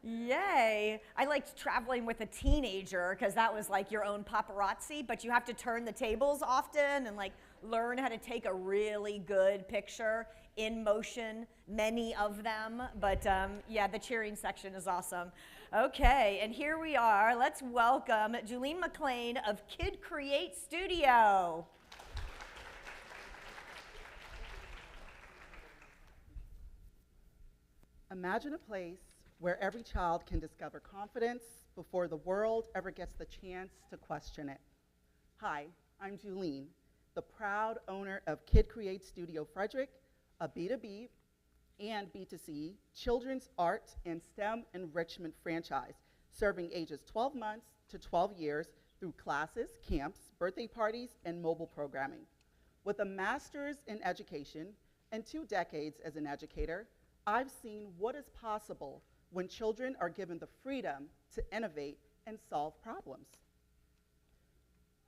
Yay. I liked traveling with a teenager because that was like your own paparazzi, but you have to turn the tables often and like learn how to take a really good picture in motion, many of them. But yeah, the cheering section is awesome. Okay, and here we are. Let's welcome Julene McLean of Kid Create Studio. Imagine a place where every child can discover confidence before the world ever gets the chance to question it. Hi, I'm Julene, the proud owner of Kid Create Studio Frederick, a B2B and B2C children's art and STEM enrichment franchise, serving ages 12 months to 12 years through classes, camps, birthday parties, and mobile programming. With a master's in education and 2 decades as an educator, I've seen what is possible when children are given the freedom to innovate and solve problems.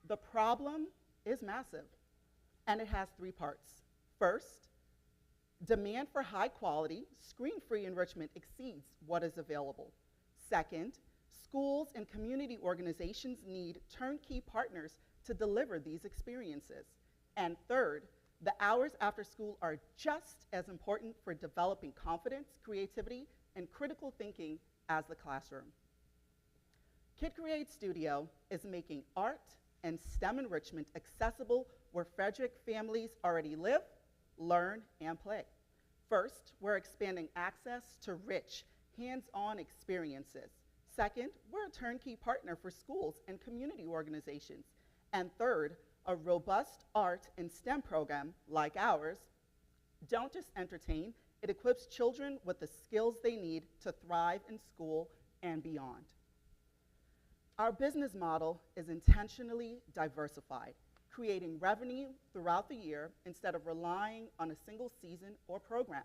The problem is massive, and it has 3 parts. First, demand for high quality, screen-free enrichment exceeds what is available. Second, schools and community organizations need turnkey partners to deliver these experiences. And third, the hours after school are just as important for developing confidence, creativity, and critical thinking as the classroom. Kid Create Studio is making art and STEM enrichment accessible where Frederick families already live, learn, and play. First, we're expanding access to rich, hands-on experiences. Second, we're a turnkey partner for schools and community organizations. And third, a robust art and STEM program like ours don't just entertain, it equips children with the skills they need to thrive in school and beyond. Our business model is intentionally diversified, creating revenue throughout the year instead of relying on a single season or program.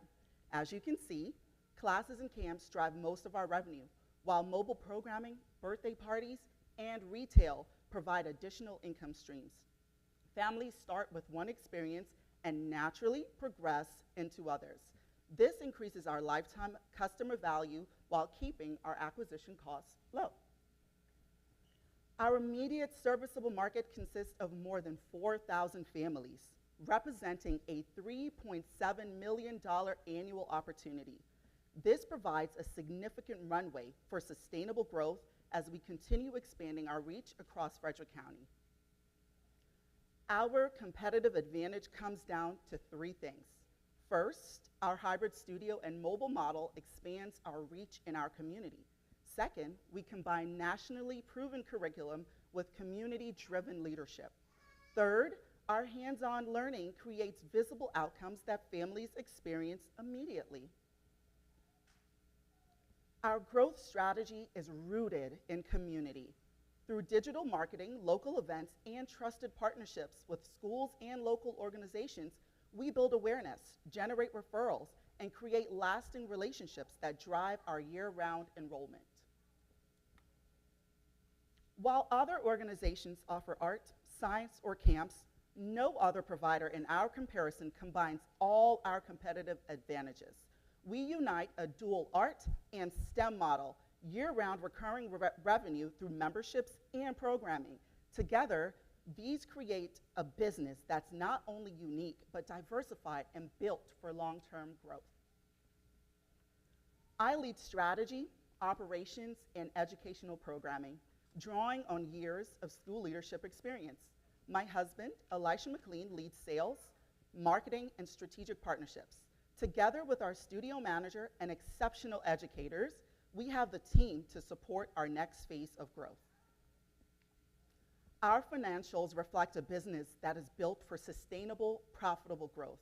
As you can see, classes and camps drive most of our revenue, while mobile programming, birthday parties, and retail provide additional income streams. Families start with one experience and naturally progress into others. This increases our lifetime customer value while keeping our acquisition costs low. Our immediate serviceable market consists of more than 4,000 families, representing a $3.7 million annual opportunity. This provides a significant runway for sustainable growth as we continue expanding our reach across Frederick County. Our competitive advantage comes down to 3 things. First, our hybrid studio and mobile model expands our reach in our community. Second, we combine nationally proven curriculum with community-driven leadership. Third, our hands-on learning creates visible outcomes that families experience immediately. Our growth strategy is rooted in community. Through digital marketing, local events, and trusted partnerships with schools and local organizations, We build awareness, generate referrals, and create lasting relationships that drive our year-round enrollment. While other organizations offer art, science, or camps, no other provider in our comparison combines all our competitive advantages. We unite a dual art and STEM model, year-round recurring revenue through memberships and programming. Together, these create a business that's not only unique, but diversified and built for long-term growth. I lead strategy, operations, and educational programming, drawing on years of school leadership experience. My husband, Elisha McLean, leads sales, marketing, and strategic partnerships. Together with our studio manager and exceptional educators, we have the team to support our next phase of growth. Our financials reflect a business that is built for sustainable, profitable growth.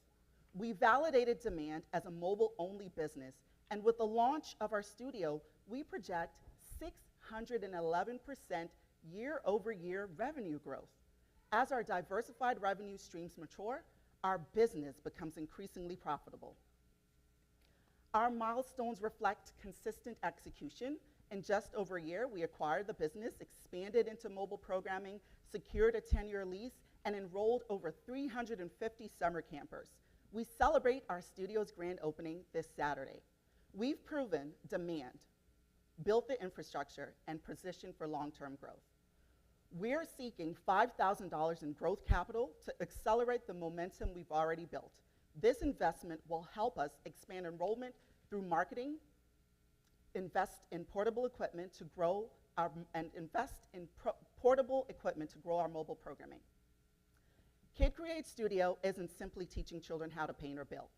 We validated demand as a mobile-only business, and with the launch of our studio, we project 611% year-over-year revenue growth. As our diversified revenue streams mature, our business becomes increasingly profitable. Our milestones reflect consistent execution. In just over a year, we acquired the business, expanded into mobile programming, secured a 10-year lease, and enrolled over 350 summer campers. We celebrate our studio's grand opening this Saturday. We've proven demand, built the infrastructure, and positioned for long-term growth. We're seeking $5,000 in growth capital to accelerate the momentum we've already built. This investment will help us expand enrollment through marketing, invest in portable equipment to grow our mobile programming. Kid Create Studio isn't simply teaching children how to paint or build.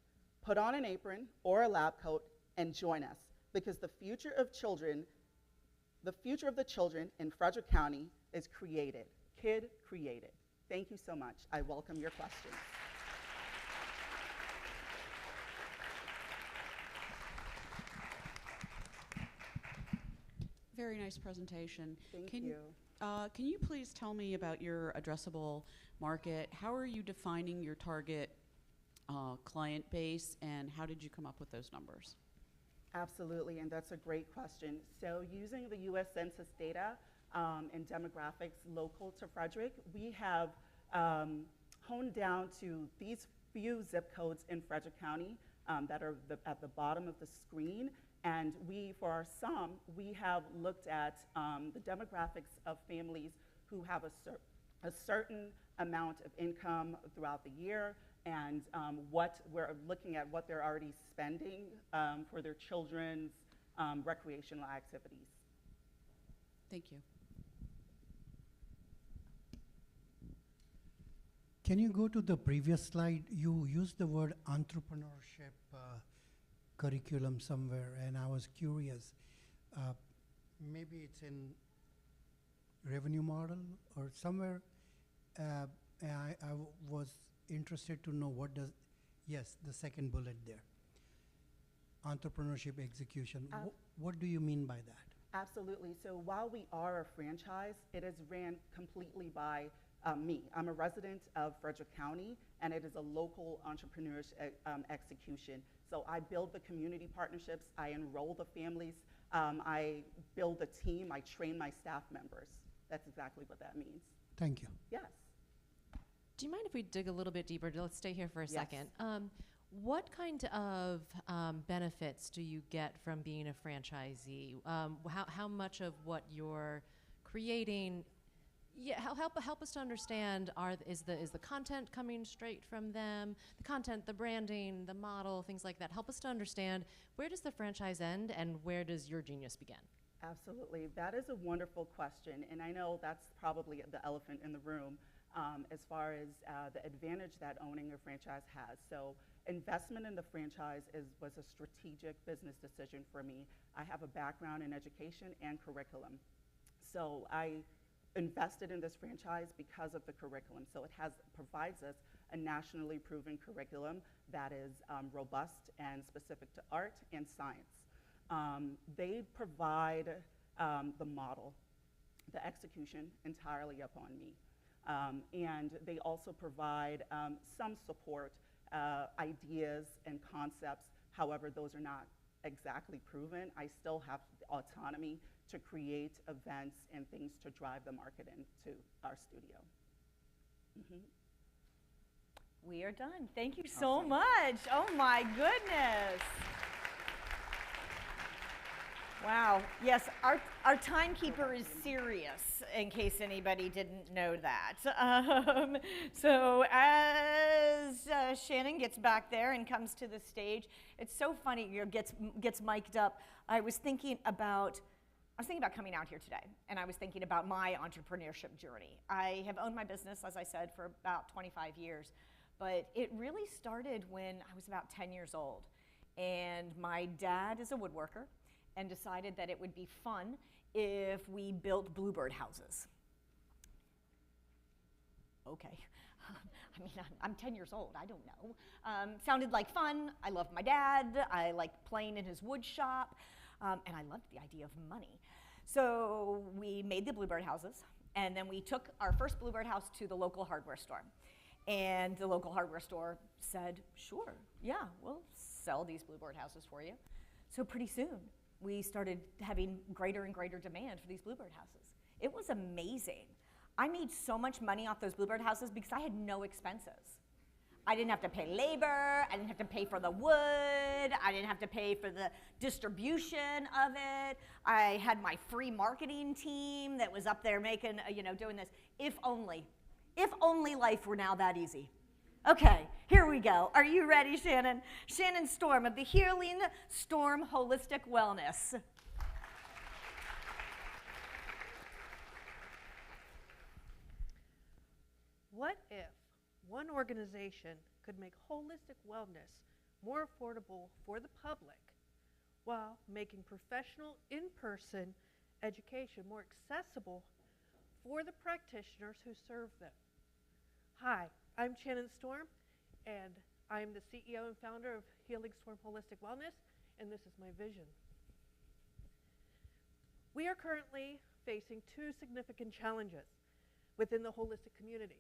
Put on an apron or a lab coat and join us, because the future of the children in Frederick County is created, kid created. Thank you so much. I welcome your questions. Very nice presentation. Thank you. Can you please tell me about your addressable market? How are you defining your target client base, and how did you come up with those numbers? Absolutely, and that's a great question. So using the US Census data and demographics local to Frederick, we have honed down to these few zip codes in Frederick County that are at the bottom of the screen. And for some, we have looked at the demographics of families who have a certain amount of income throughout the year, and what we're looking at what they're already spending for their children's recreational activities. Thank you. Can you go to the previous slide? You used the word entrepreneurship curriculum somewhere, and I was curious. Maybe it's in revenue model or somewhere. I was interested to know what does, yes, the second bullet there. Entrepreneurship execution. What do you mean by that? Absolutely. So while we are a franchise, it is ran completely by me. I'm a resident of Frederick County, and it is a local entrepreneur's execution. So I build the community partnerships, I enroll the families, I build a team, I train my staff members. That's exactly what that means. Thank you. Yes. Do you mind if we dig a little bit deeper? Let's stay here for a second. What kind of benefits do you get from being a franchisee? How much of what you're creating? Yeah, help us to understand. Is the content coming straight from them? The content, the branding, the model, things like that. Help us to understand, where does the franchise end and where does your genius begin? Absolutely. That is a wonderful question, and I know that's probably the elephant in the room as far as the advantage that owning a franchise has. So investment in the franchise was a strategic business decision for me. I have a background in education and curriculum. So I invested in this franchise because of the curriculum. So it provides us a nationally proven curriculum that is robust and specific to art and science. They provide the model, the execution entirely upon me. And they also provide some support ideas and concepts. However, those are not exactly proven. I still have the autonomy to create events and things to drive the market into our studio. We are done. Thank you so much. Oh my goodness. Wow. Yes, our timekeeper is serious, in case anybody didn't know that. So as Shannon gets back there and comes to the stage, it's so funny, gets mic'd up. I was thinking about coming out here today, and I was thinking about my entrepreneurship journey. I have owned my business, as I said, for about 25 years, but it really started when I was about 10 years old. And my dad is a woodworker, and decided that it would be fun if we built bluebird houses. Okay. I mean, I'm 10 years old, I don't know. Sounded like fun. I loved my dad. I liked playing in his wood shop, and I loved the idea of money. So we made the bluebird houses, and then we took our first bluebird house to the local hardware store. And the local hardware store said, sure, yeah, we'll sell these bluebird houses for you. So pretty soon, we started having greater and greater demand for these bluebird houses. It was amazing. I made so much money off those bluebird houses because I had no expenses. I didn't have to pay labor, I didn't have to pay for the wood, I didn't have to pay for the distribution of it. I had my free marketing team that was up there making, doing this. If only life were now that easy. Okay, here we go. Are you ready, Shannon? Shannon Storm of the Healing Storm Holistic Wellness. What if one organization could make holistic wellness more affordable for the public while making professional in-person education more accessible for the practitioners who serve them? Hi, I'm Shannon Storm, and I'm the CEO and founder of Healing Storm Holistic Wellness, and this is my vision. We are currently facing two significant challenges within the holistic community: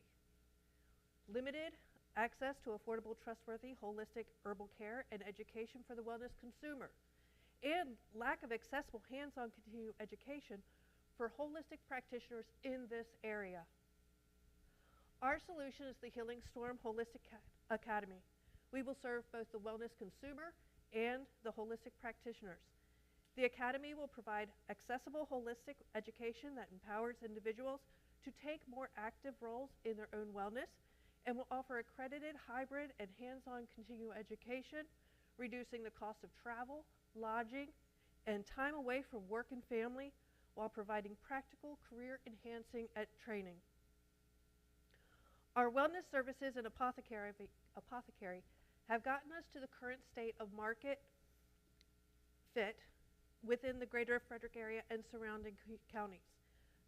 limited access to affordable, trustworthy, holistic herbal care and education for the wellness consumer, and lack of accessible hands-on continuing education for holistic practitioners in this area. Our solution is the Healing Storm Holistic Academy. We will serve both the wellness consumer and the holistic practitioners. The Academy will provide accessible holistic education that empowers individuals to take more active roles in their own wellness, and will offer accredited hybrid and hands-on continuing education, reducing the cost of travel, lodging, and time away from work and family, while providing practical career-enhancing training. Our wellness services and apothecary have gotten us to the current state of market fit within the greater Frederick area and surrounding counties.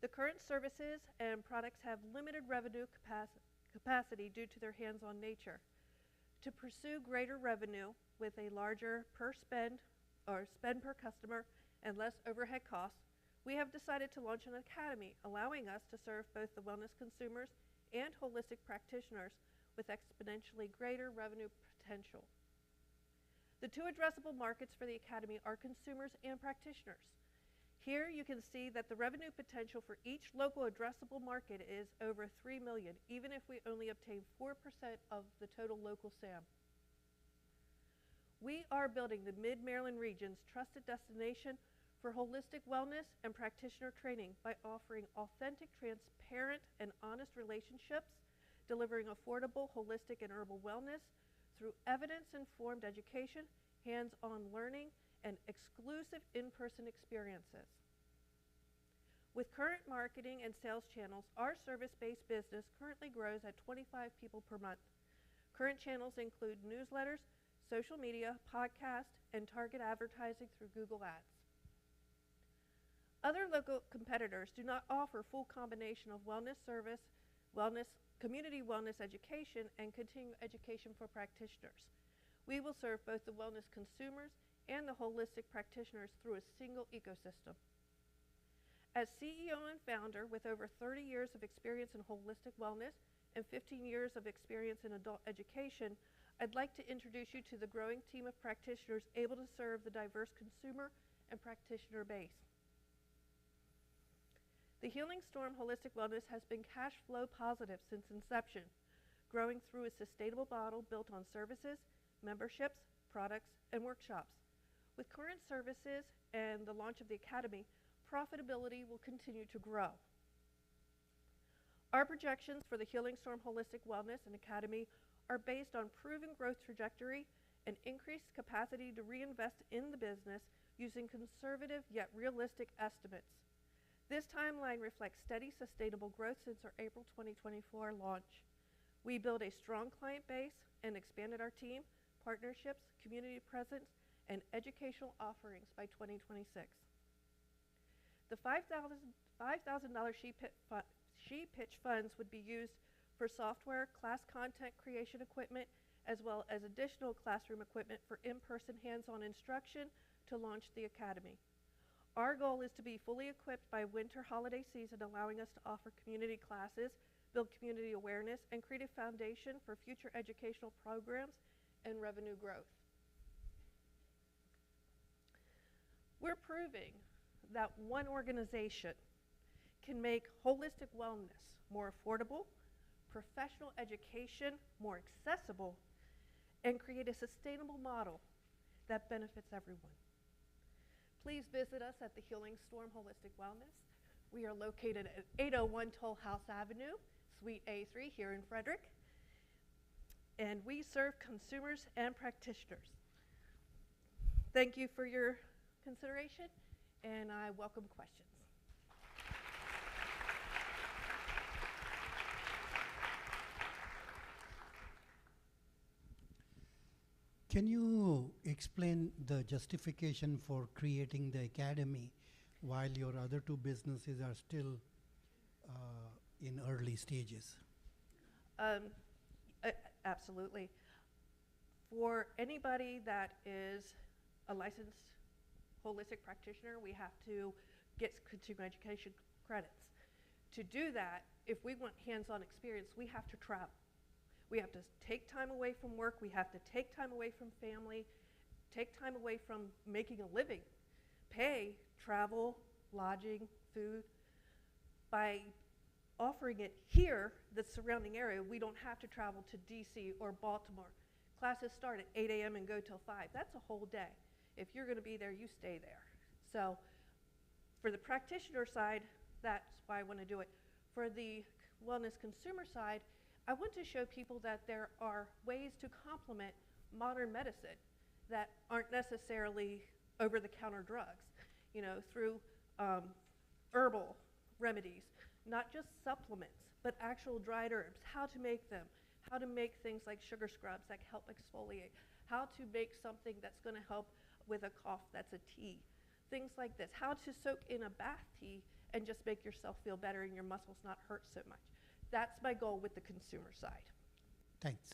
The current services and products have limited revenue capacity due to their hands-on nature. To pursue greater revenue with a larger spend per customer and less overhead costs, we have decided to launch an academy allowing us to serve both the wellness consumers and holistic practitioners with exponentially greater revenue potential. The two addressable markets for the Academy are consumers and practitioners. Here you can see that the revenue potential for each local addressable market is over $3 million, even if we only obtain 4% of the total local SAM. We are building the Mid-Maryland region's trusted destination for holistic wellness and practitioner training by offering authentic, transparent, and honest relationships, delivering affordable, holistic, and herbal wellness through evidence-informed education, hands-on learning, and exclusive in-person experiences. With current marketing and sales channels, our service-based business currently grows at 25 people per month. Current channels include newsletters, social media, podcasts, and target advertising through Google Ads. Other local competitors do not offer full combination of wellness service, community wellness education, and continuing education for practitioners. We will serve both the wellness consumers and the holistic practitioners through a single ecosystem. As CEO and founder with over 30 years of experience in holistic wellness and 15 years of experience in adult education, I'd like to introduce you to the growing team of practitioners able to serve the diverse consumer and practitioner base. The Healing Storm Holistic Wellness has been cash flow positive since inception, growing through a sustainable model built on services, memberships, products, and workshops. With current services and the launch of the Academy, profitability will continue to grow. Our projections for the Healing Storm Holistic Wellness and Academy are based on proven growth trajectory and increased capacity to reinvest in the business using conservative yet realistic estimates. This timeline reflects steady, sustainable growth since our April 2024 launch. We built a strong client base and expanded our team, partnerships, community presence, and educational offerings by 2026. The $5,000 She Pitch funds would be used for software, class content creation equipment, as well as additional classroom equipment for in-person hands-on instruction to launch the Academy. Our goal is to be fully equipped by winter holiday season, allowing us to offer community classes, build community awareness, and create a foundation for future educational programs and revenue growth. We're proving that one organization can make holistic wellness more affordable, professional education more accessible, and create a sustainable model that benefits everyone. Please visit us at the Healing Storm Holistic Wellness. We are located at 801 Toll House Avenue, Suite A3 here in Frederick, and we serve consumers and practitioners. Thank you for your consideration, and I welcome questions. Can you explain the justification for creating the academy while your other two businesses are still in early stages? Absolutely. For anybody that is a licensed holistic practitioner, we have to get continuing education credits. To do that, if we want hands-on experience, we have to travel. We have to take time away from work, we have to take time away from family, take time away from making a living, pay, travel, lodging, food. By offering it here, the surrounding area, we don't have to travel to DC or Baltimore. Classes start at 8 a.m. and go till 5. That's a whole day. If you're gonna be there, you stay there. So for the practitioner side, that's why I wanna do it. For the wellness consumer side, I want to show people that there are ways to complement modern medicine that aren't necessarily over-the-counter drugs, you know, through herbal remedies, not just supplements, but actual dried herbs, how to make them, how to make things like sugar scrubs that help exfoliate, how to make something that's gonna help with a cough that's a tea, things like this, how to soak in a bath tea and just make yourself feel better and your muscles not hurt so much. That's my goal with the consumer side. Thanks.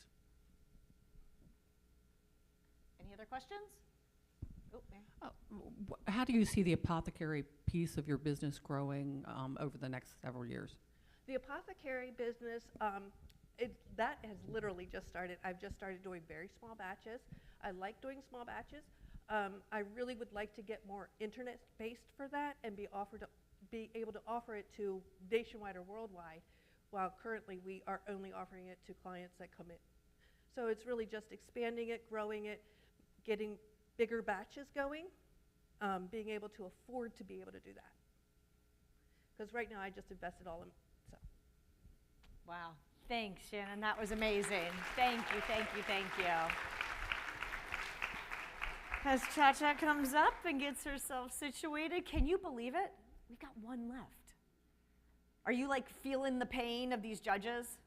Any other questions? Oh, Mary. How do you see the apothecary piece of your business growing over the next several years? The apothecary business, that has literally just started. I've just started doing very small batches. I like doing small batches. I really would like to get more internet-based for that and be able to offer it to nationwide or worldwide, while currently we are only offering it to clients that come in. So it's really just expanding it, growing it, getting bigger batches going, being able to afford to be able to do that. Because right now I just invested all in, so. Wow, thanks Shannon, that was amazing. Thank you, thank you, thank you. As Cha-Cha comes up and gets herself situated, can you believe it? We've got one left. Are you like feeling the pain of these judges?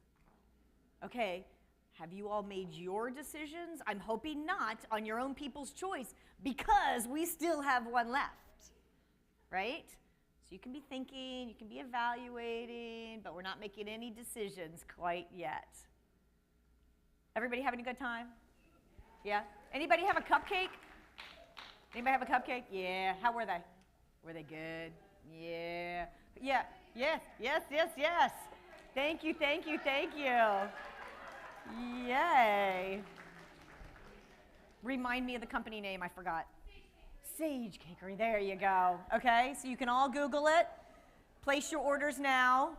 Okay, have you all made your decisions? I'm hoping not on your own people's choice because we still have one left, right? So you can be thinking, you can be evaluating, but we're not making any decisions quite yet. Everybody having a good time? Yeah? Anybody have a cupcake? Anybody have a cupcake? Yeah. How were they? Were they good? Yeah. Yeah. Yes, yes, yes, yes. Thank you, thank you, thank you. Yay. Remind me of the company name, I forgot. Sage Cakery, there you go. Okay, so you can all Google it. Place your orders now.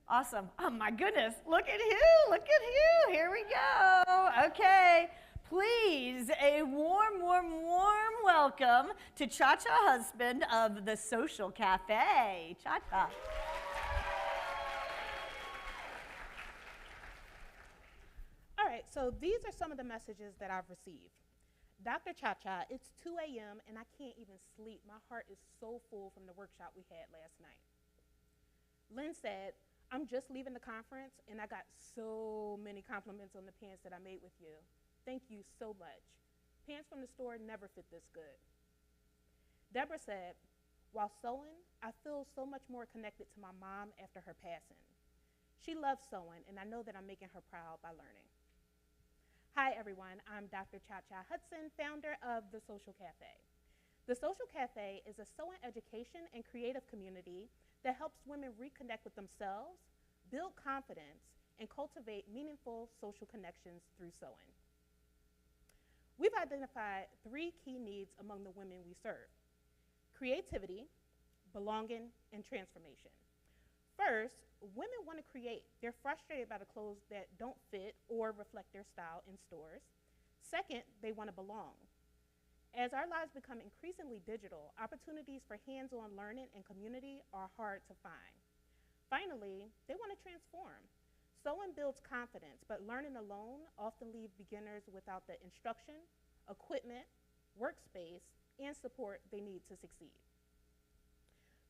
Awesome. Oh my goodness, look at you, here we go. Okay, please, a warm, warm, warm welcome to Cha-Cha husband of the Social Cafe. Cha-Cha. All right, so these are some of the messages that I've received. Dr. Cha-Cha, it's 2 a.m. and I can't even sleep. My heart is so full from the workshop we had last night. Lynn said, I'm just leaving the conference and I got so many compliments on the pants that I made with you. Thank you so much. Pants from the store never fit this good. Deborah said, while sewing, I feel so much more connected to my mom after her passing. She loves sewing and I know that I'm making her proud by learning. Hi everyone, I'm Dr. Cha-Cha Hudson, founder of The Social Cafe. The Social Cafe is a sewing education and creative community that helps women reconnect with themselves, build confidence, and cultivate meaningful social connections through sewing. We've identified 3 key needs among the women we serve: creativity, belonging, and transformation. First, women want to create. They're frustrated by the clothes that don't fit or reflect their style in stores. Second, they want to belong. As our lives become increasingly digital, opportunities for hands-on learning and community are hard to find. Finally, they want to transform. Sewing builds confidence, but learning alone often leaves beginners without the instruction, equipment, workspace, and support they need to succeed.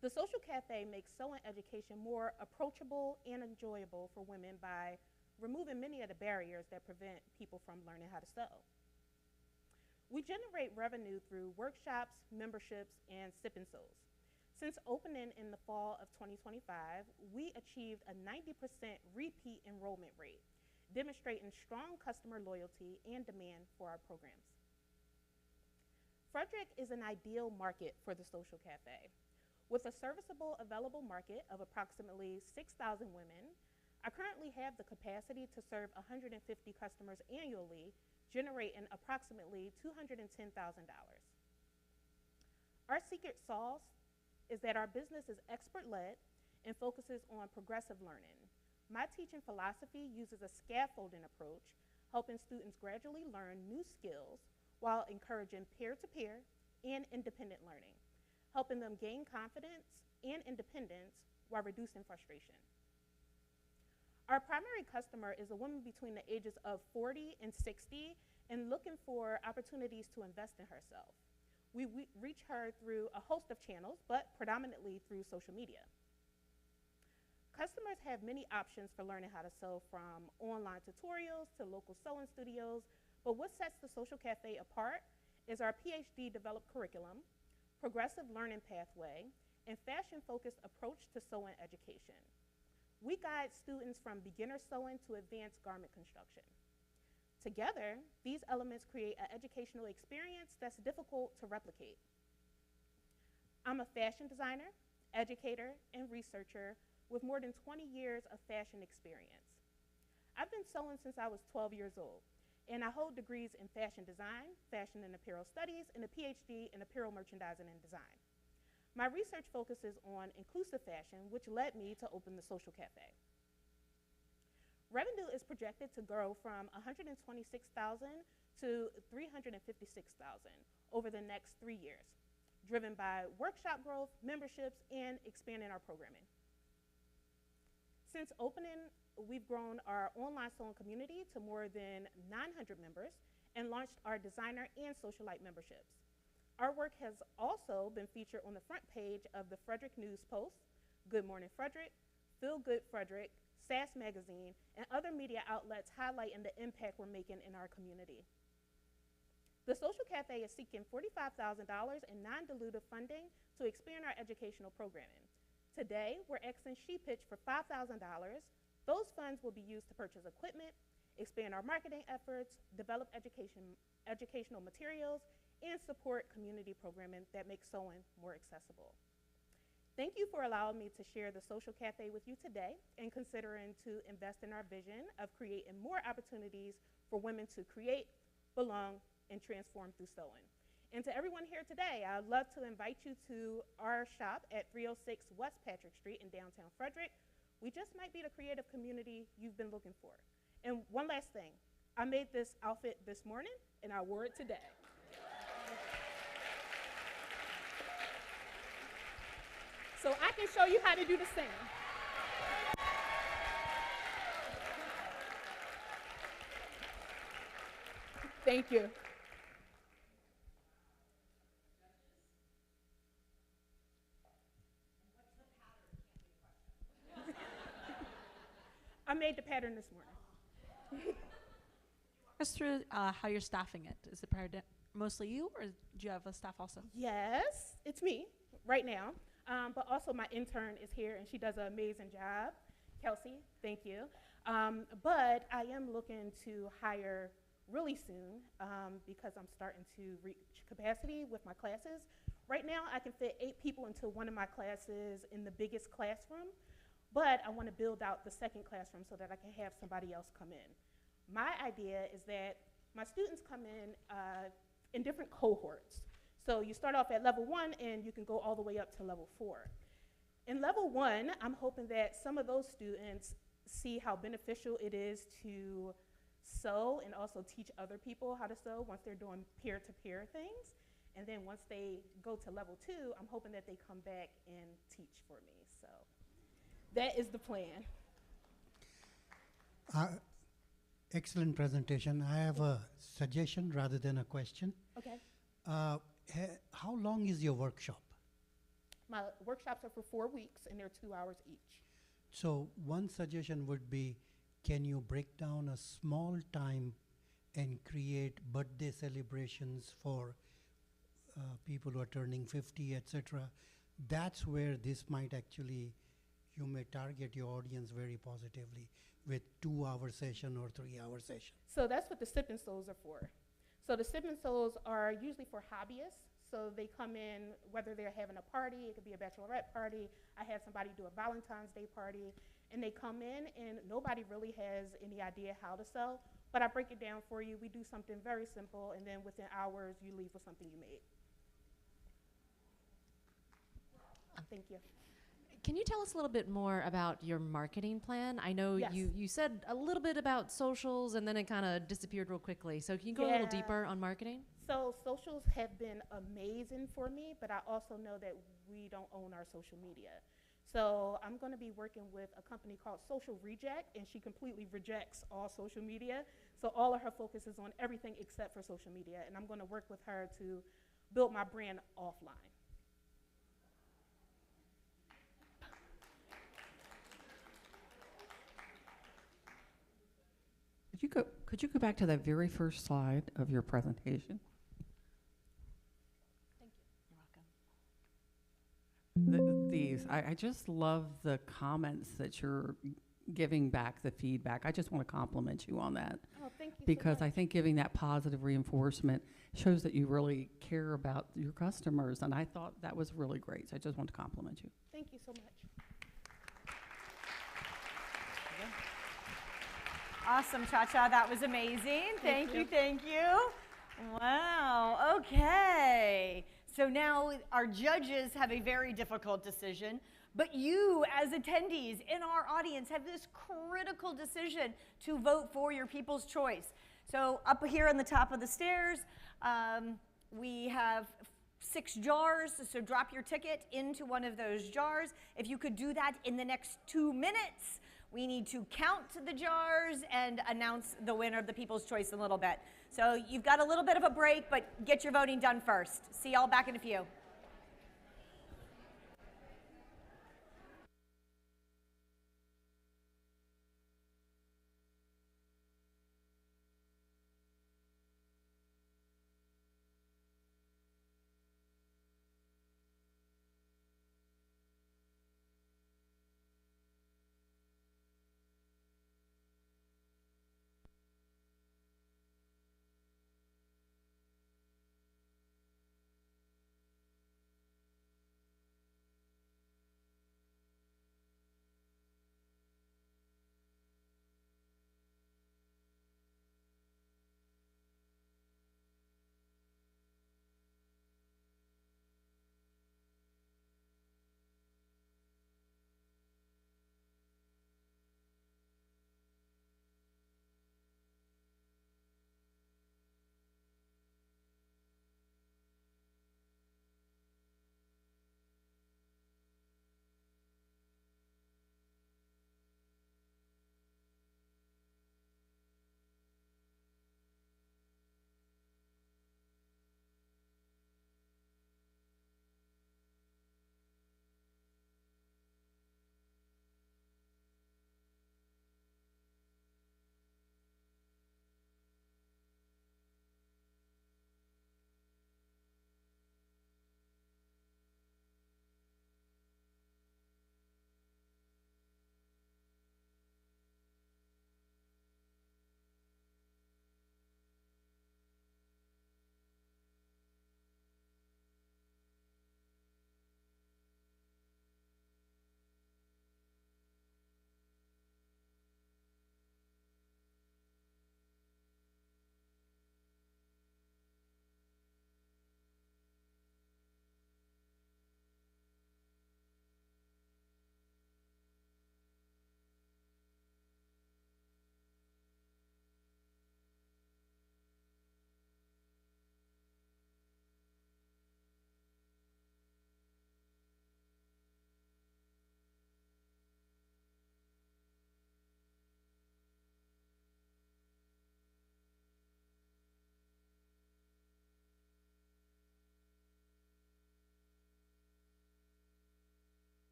The Social Cafe makes sewing education more approachable and enjoyable for women by removing many of the barriers that prevent people from learning how to sew. We generate revenue through workshops, memberships, and sip and sews. Since opening in the fall of 2025, we achieved a 90% repeat enrollment rate, demonstrating strong customer loyalty and demand for our programs. Frederick is an ideal market for the Social Cafe. With a serviceable available market of approximately 6,000 women, I currently have the capacity to serve 150 customers annually, generating approximately $210,000. Our secret sauce is that our business is expert-led and focuses on progressive learning. My teaching philosophy uses a scaffolding approach, helping students gradually learn new skills while encouraging peer-to-peer and independent learning, helping them gain confidence and independence while reducing frustration. Our primary customer is a woman between the ages of 40 and 60 and looking for opportunities to invest in herself. We reach her through a host of channels, but predominantly through social media. Customers have many options for learning how to sew, from online tutorials to local sewing studios, but what sets the Social Cafe apart is our PhD-developed curriculum, progressive learning pathway, and fashion-focused approach to sewing education. We guide students from beginner sewing to advanced garment construction. Together, these elements create an educational experience that's difficult to replicate. I'm a fashion designer, educator, and researcher with more than 20 years of fashion experience. I've been sewing since I was 12 years old, and I hold degrees in fashion design, fashion and apparel studies, and a PhD in apparel merchandising and design. My research focuses on inclusive fashion, which led me to open the Social Cafe. Revenue is projected to grow from $126,000 to $356,000 over the next 3 years, driven by workshop growth, memberships, and expanding our programming. Since opening, we've grown our online sewing community to more than 900 members and launched our designer and socialite memberships. Our work has also been featured on the front page of the Frederick News Post, Good Morning Frederick, Feel Good Frederick, SAS Magazine, and other media outlets highlighting the impact we're making in our community. The Social Cafe is seeking $45,000 in non-dilutive funding to expand our educational programming. Today, we're asking S.H.E pitch for $5,000. Those funds will be used to purchase equipment, expand our marketing efforts, develop educational materials, and support community programming that makes sewing more accessible. Thank you for allowing me to share the Social Cafe with you today and considering to invest in our vision of creating more opportunities for women to create, belong, and transform through sewing. And to everyone here today, I'd love to invite you to our shop at 306 West Patrick Street in downtown Frederick. We just might be the creative community you've been looking for. And one last thing, I made this outfit this morning and I wore it today. So I can show you how to do the same. Thank you. I made the pattern this morning. Walk us through how you're staffing it. Is it mostly you, or do you have a staff also? Yes, it's me right now, but also my intern is here, and she does an amazing job. Kelsey, thank you. But I am looking to hire really soon because I'm starting to reach capacity with my classes. Right now, I can fit 8 people into one of my classes in the biggest classroom, but I want to build out the second classroom so that I can have somebody else come in. My idea is that my students come in different cohorts. So you start off at level 1 and you can go all the way up to level 4. In level 1, I'm hoping that some of those students see how beneficial it is to sew and also teach other people how to sew once they're doing peer-to-peer things. And then once they go to level 2, I'm hoping that they come back and teach for me. So that is the plan. Excellent presentation. I have a suggestion rather than a question. Okay. How long is your workshop? My workshops are for 4 weeks, and they're 2 hours each. So one suggestion would be, can you break down a small time and create birthday celebrations for people who are turning 50, etc. That's where this might actually, you may target your audience very positively with 2-hour session or 3-hour session. So that's what the sip and sews are for. So the sip and sews are usually for hobbyists. So they come in, whether they're having a party, it could be a bachelorette party. I had somebody do a Valentine's Day party, and they come in and nobody really has any idea how to sew, but I break it down for you. We do something very simple, and then within hours, you leave with something you made. Thank you. Can you tell us a little bit more about your marketing plan? I know Yes. you said a little bit about socials and then it kind of disappeared real quickly. So can you go a little deeper on marketing? So socials have been amazing for me, but I also know that we don't own our social media. So I'm going to be working with a company called Social Reject, and she completely rejects all social media. So all of her focus is on everything except for social media, and I'm going to work with her to build my brand offline. Could you go back to that very first slide of your presentation? Thank you. You're welcome. I just love the comments that you're giving back, the feedback. I just want to compliment you on that. Oh, thank you because so much. I think giving that positive reinforcement shows that you really care about your customers, and I thought that was really great. So I just want to compliment you. Thank you so much. Awesome, Cha-Cha. That was amazing. Thank you, thank you. Wow, okay. So now our judges have a very difficult decision, but you as attendees in our audience have this critical decision to vote for your people's choice. So up here on the top of the stairs, we have 6 jars, so drop your ticket into one of those jars. If you could do that in the next 2 minutes, we need to count the jars and announce the winner of the People's Choice in a little bit. So you've got a little bit of a break, but get your voting done first. See y'all back in a few.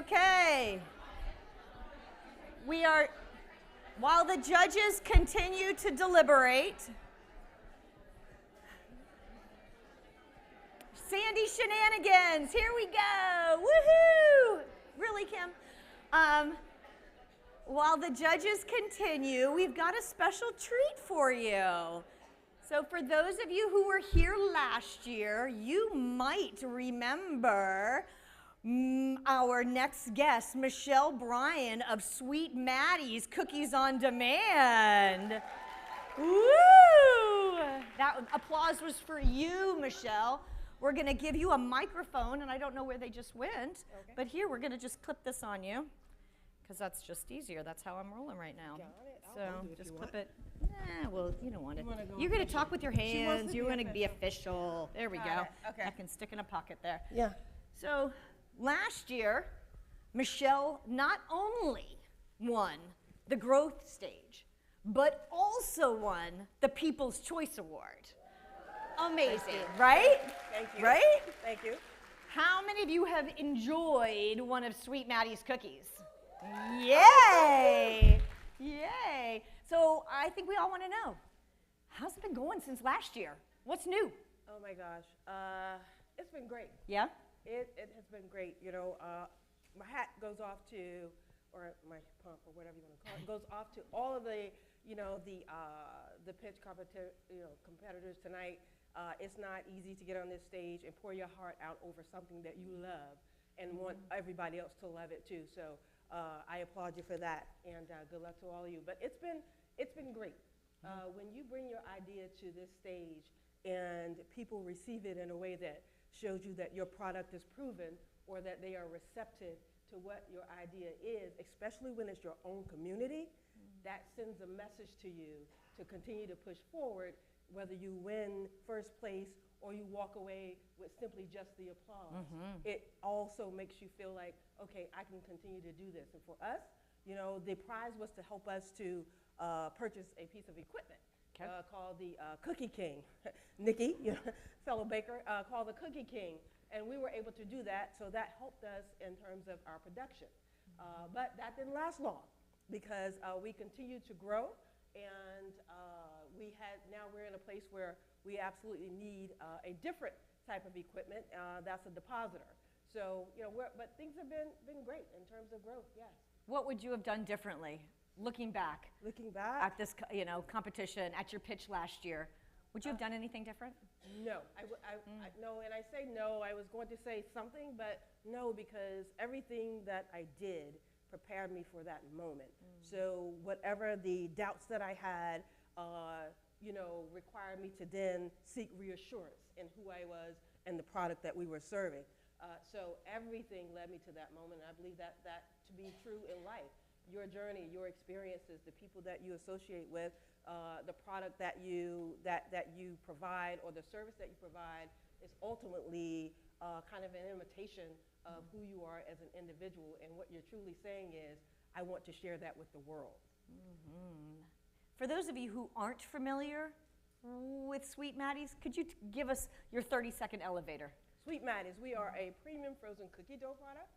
okay. We are, while the judges continue to deliberate, Sandy shenanigans, here we go, woohoo! Really, Kim? While the judges continue, we've got a special treat for you. So for those of you who were here last year, you might remember our next guest, Michelle Bryan of Sweet Maddie's Cookies on Demand. Woo! That applause was for you, Michelle. We're going to give you a microphone, and I don't know where they just went, but here, we're going to just clip this on you, because that's just easiar. That's how I'm rolling right now. So just clip it. Well, you don't want it. You're going to talk with your hands. You want to be official. There we go. Okay. I can stick in a pocket there. Yeah. So last year, Michelle not only won the growth stage, but also won the People's Choice Award. Amazing, right? Thank you. Right? Thank you. How many of you have enjoyed one of Sweet Maddie's cookies? Yay! Yay! So I think we all want to know, how's it been going since last year? What's new? Oh my gosh, it's been great. Yeah? It has been great. You know, my hat goes off to, or my pump, or whatever you want to call it, goes off to all of the, you know, the pitch competitors tonight. It's not easy to get on this stage and pour your heart out over something that you love and want everybody else to love it too. So I applaud you for that, and good luck to all of you. But it's been great. When you bring your idea to this stage and people receive it in a way that shows you that your product is proven or that they are receptive to what your idea is, especially when it's your own community, that sends a message to you to continue to push forward, whether you win first place or you walk away with simply just the applause. It also makes you feel like, okay, I can continue to do this. And for us, you know, the prize was to help us to purchase a piece of equipment called the Cookie King. Nikki, you know, fellow baker, called the Cookie King. And we were able to do that, so that helped us in terms of our production. But that didn't last long because we continued to grow, and now we're in a place where we absolutely need a different type of equipment. That's a depositor. So, you know, but things have been great in terms of growth, yes. What would you have done differently, looking back? Looking back? At this, you know, competition, at your pitch last year. Would you have done anything different? No, no, and I say no. I was going to say something, but no, because everything that I did prepared me for that moment. So whatever the doubts that I had, you know, required me to then seek reassurance in who I was and the product that we were serving. So everything led me to that moment, and I believe that to be true in life. Your journey, your experiences, the people that you associate with, the product that you provide, or the service that you provide, is ultimately kind of an imitation of who you are as an individual. And what you're truly saying is, I want to share that with the world. For those of you who aren't familiar with Sweet Maddie's, could you give us your 30-second elevator? Sweet Maddie's, we are a premium frozen cookie dough product.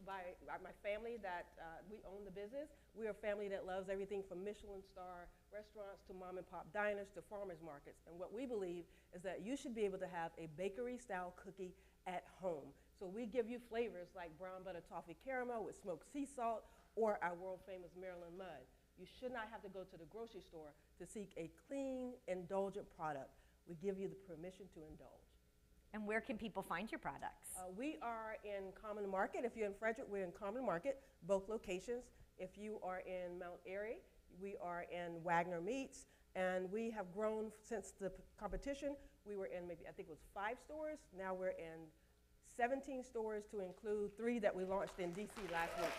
By my family that we own the business. We are a family that loves everything from Michelin star restaurants to mom and pop diners to farmers markets. And what we believe is that you should be able to have a bakery style cookie at home. So we give you flavors like brown butter toffee caramel with smoked sea salt, or our world famous Maryland mud. You should not have to go to the grocery store to seek a clean, indulgent product. We give you the permission to indulge. And where can people find your products? We are in Common Market. If you're in Frederick, we're in Common Market, both locations. If you are in Mount Airy, we are in Wagner Meats. And we have grown since the competition. We were in maybe, I think it was 5 stores. Now we're in 17 stores, to include 3 that we launched in DC last week.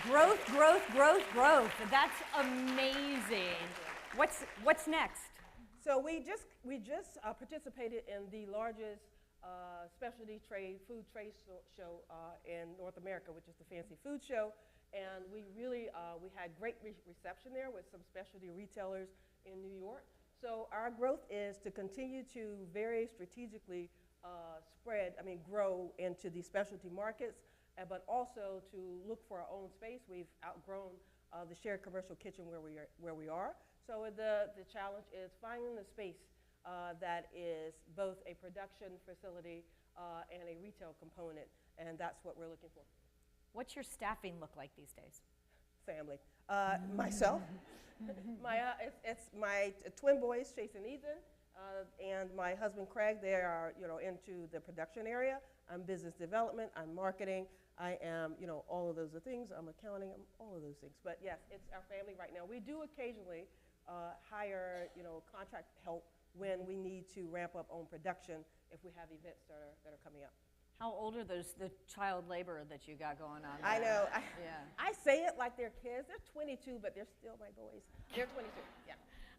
Growth, growth, growth, growth. That's amazing. What's next? So we just participated in the largest specialty food trade show in North America, which is the Fancy Food Show, and we really we had great reception there with some specialty retailers in New York. So our growth is to continue to very strategically spread said, I mean, grow into these specialty markets, but also to look for our own space. We've outgrown the shared commercial kitchen where we are. So the challenge is finding the space that is both a production facility and a retail component, and that's what we're looking for. What's your staffing look like these days? Family. Myself, it's my twin boys, Chase and Ethan, and my husband Craig. They are, into the production area. I'm business development. I'm marketing. I am, all of those things. I'm accounting. I'm all of those things. But yes, it's our family right now. We do occasionally hire, contract help when we need to ramp up on production if we have events that are coming up. How old are the child labor that you got going on there? I know. Yeah. I say it like they're kids. They're 22, but they're still my boys. They're 22. Yeah.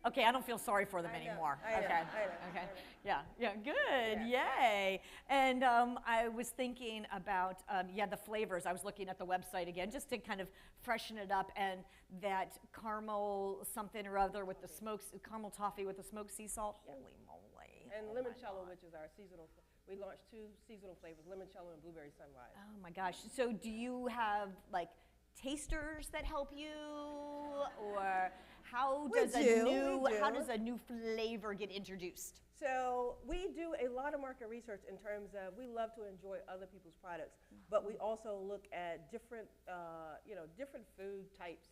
Okay, I don't feel sorry for them anymore. I know. Okay. Okay. Yeah. Good. Yay. And I was thinking about the flavors. I was looking at the website again just to kind of freshen it up, and that caramel something or other with the caramel toffee with the smoked sea salt. Holy moly. And limoncello, which is our seasonal. We launched 2 seasonal flavors, limoncello and blueberry sunrise. Oh my gosh. So do you have like tasters that help you, or how does a new flavor get introduced? So we do a lot of market research in terms of we love to enjoy other people's products, but we also look at different different food types,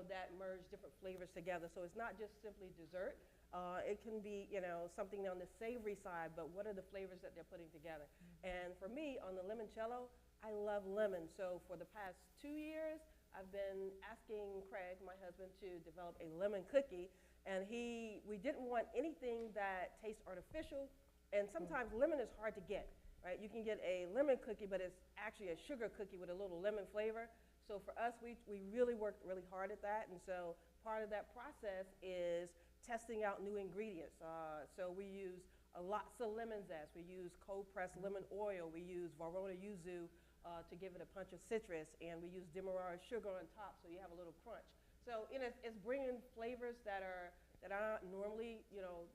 that merge different flavors together. So it's not just simply dessert. It can be, something on the savory side, but what are the flavors that they're putting together? And for me, on the limoncello, I love lemon. So for the past 2 years, I've been asking Craig, my husband, to develop a lemon cookie. And we didn't want anything that tastes artificial. And sometimes lemon is hard to get, right? You can get a lemon cookie, but it's actually a sugar cookie with a little lemon flavor. So for us, we really worked really hard at that. And so part of that process is testing out new ingredients. So we use lots of lemon zest. We use cold-pressed lemon oil. We use Varona yuzu to give it a punch of citrus. And we use demerara sugar on top so you have a little crunch. So it's bringing flavors that are not normally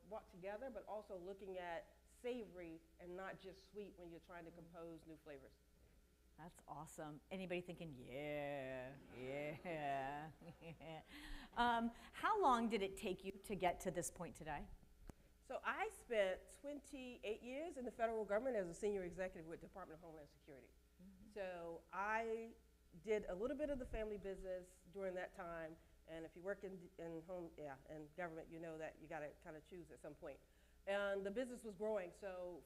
brought together, but also looking at savory and not just sweet when you're trying to compose new flavors. That's awesome. Anybody thinking, yeah. How long did it take you to get to this point today? So I spent 28 years in the federal government as a senior executive with Department of Homeland Security. So I did a little bit of the family business during that time, and if you work in government, you know that you got to kind of choose at some point. And the business was growing, so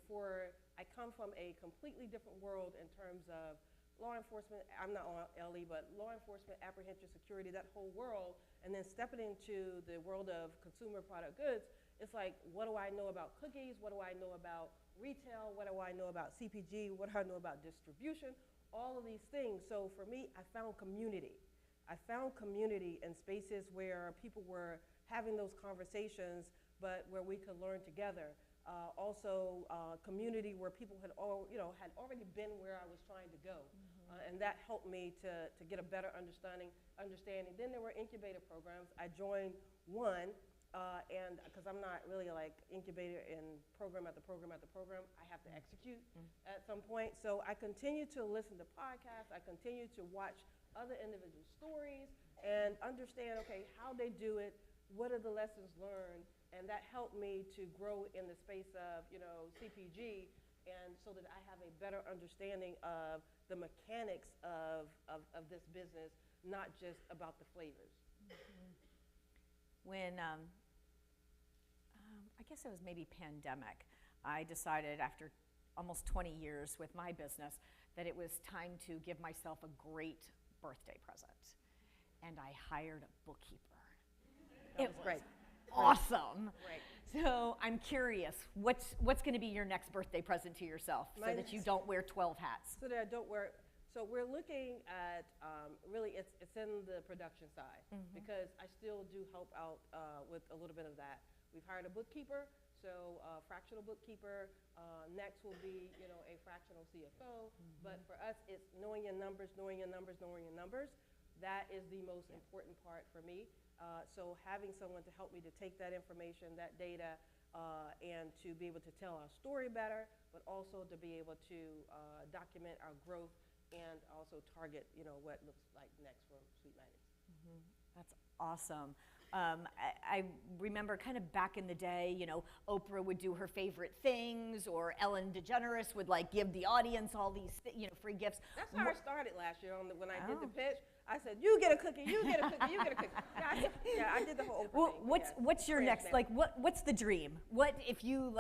I come from a completely different world in terms of law enforcement. I'm not LE, but law enforcement, apprehension, security, that whole world, and then stepping into the world of consumer product goods. It's like, what do I know about cookies? What do I know about retail? What do I know about CPG? What do I know about distribution? All of these things. So for me, I found community. I found community in spaces where people were having those conversations, but where we could learn together. Also, community where people had already been where I was trying to go, and that helped me to get a better understanding. Then there were incubator programs. I joined one, and because I'm not really like incubator and program after program after program, I have to execute at some point. So I continue to listen to podcasts. I continue to watch other individual stories and understand, okay, how they do it, what are the lessons learned, and that helped me to grow in the space of, CPG, and so that I have a better understanding of the mechanics of this business, not just about the flavors. When, I guess it was maybe pandemic, I decided after almost 20 years with my business that it was time to give myself a great birthday present. And I hired a bookkeeper. It was great. Awesome. Right. So I'm curious, what's going to be your next birthday present to yourself so that you don't wear 12 hats? So that I don't wear. So we're looking at really it's in the production side because I still do help out with a little bit of that. We've hired a bookkeeper, so fractional bookkeeper. Next will be a fractional CFO. But for us, it's knowing your numbers, knowing your numbers, knowing your numbers. That is the most important part for me. So having someone to help me to take that information, that data, and to be able to tell our story better, but also to be able to document our growth and also target, what looks like next for Sweet Maddie's. That's awesome. I remember kind of back in the day, Oprah would do her favorite things, or Ellen DeGeneres would give the audience all these, free gifts. That's how I started last year when I did the pitch. I said, you get a cookie, you get a cookie, you get a cookie. I did the whole Oprah thing. What's your next, what's the dream? What if you,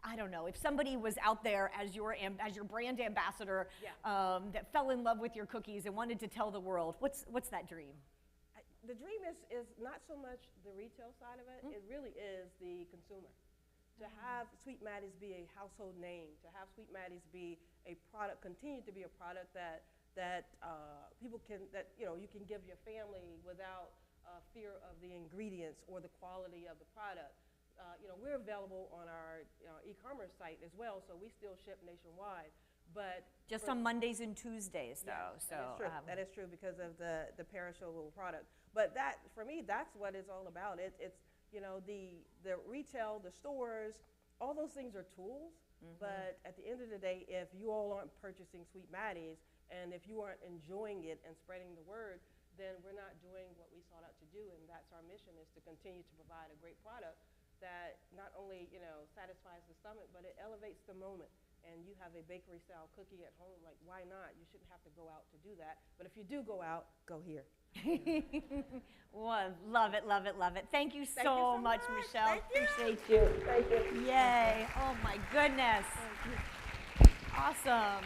I don't know, if somebody was out there as your brand ambassador that fell in love with your cookies and wanted to tell the world, what's that dream? The dream is not so much the retail side of it, it really is the consumer. To have Sweet Maddie's be a household name, to have Sweet Maddie's be a product, continue to be a product that people can, you can give your family without fear of the ingredients or the quality of the product. We're available on our e-commerce site as well, so we still ship nationwide. But just on Mondays and Tuesdays, though. Yeah, that is true because of the perishable product. But that, for me, that's what it's all about. It's the retail, the stores, all those things are tools. But at the end of the day, if you all aren't purchasing Sweet Maddie's, and if you aren't enjoying it and spreading the word, then we're not doing what we sought out to do. And that's our mission, is to continue to provide a great product that not only satisfies the stomach, but it elevates the moment. And you have a bakery style cookie at home, why not? You shouldn't have to go out to do that. But if you do go out, go here. Well, love it, love it, love it. Thank you so much, Michelle. Thank you. Appreciate you. Thank you. Yay. Oh my goodness. Awesome.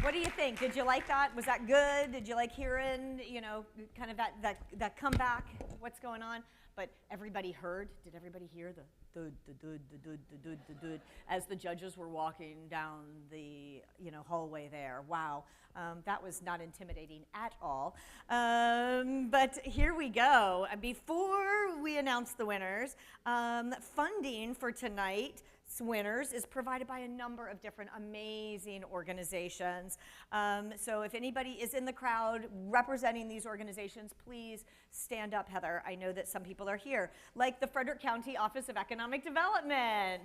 What do you think? Did you like that? Was that good? Did you like hearing, kind of that comeback? What's going on? But everybody heard. Did everybody hear the as the judges were walking down the hallway there? Wow, that was not intimidating at all. But here we go. Before we announce the winners, funding for tonight's winners is provided by a number of different amazing organizations. So if anybody is in the crowd representing these organizations, please stand up, Heather. I know that some people are here, like the Frederick County Office of Economic Development,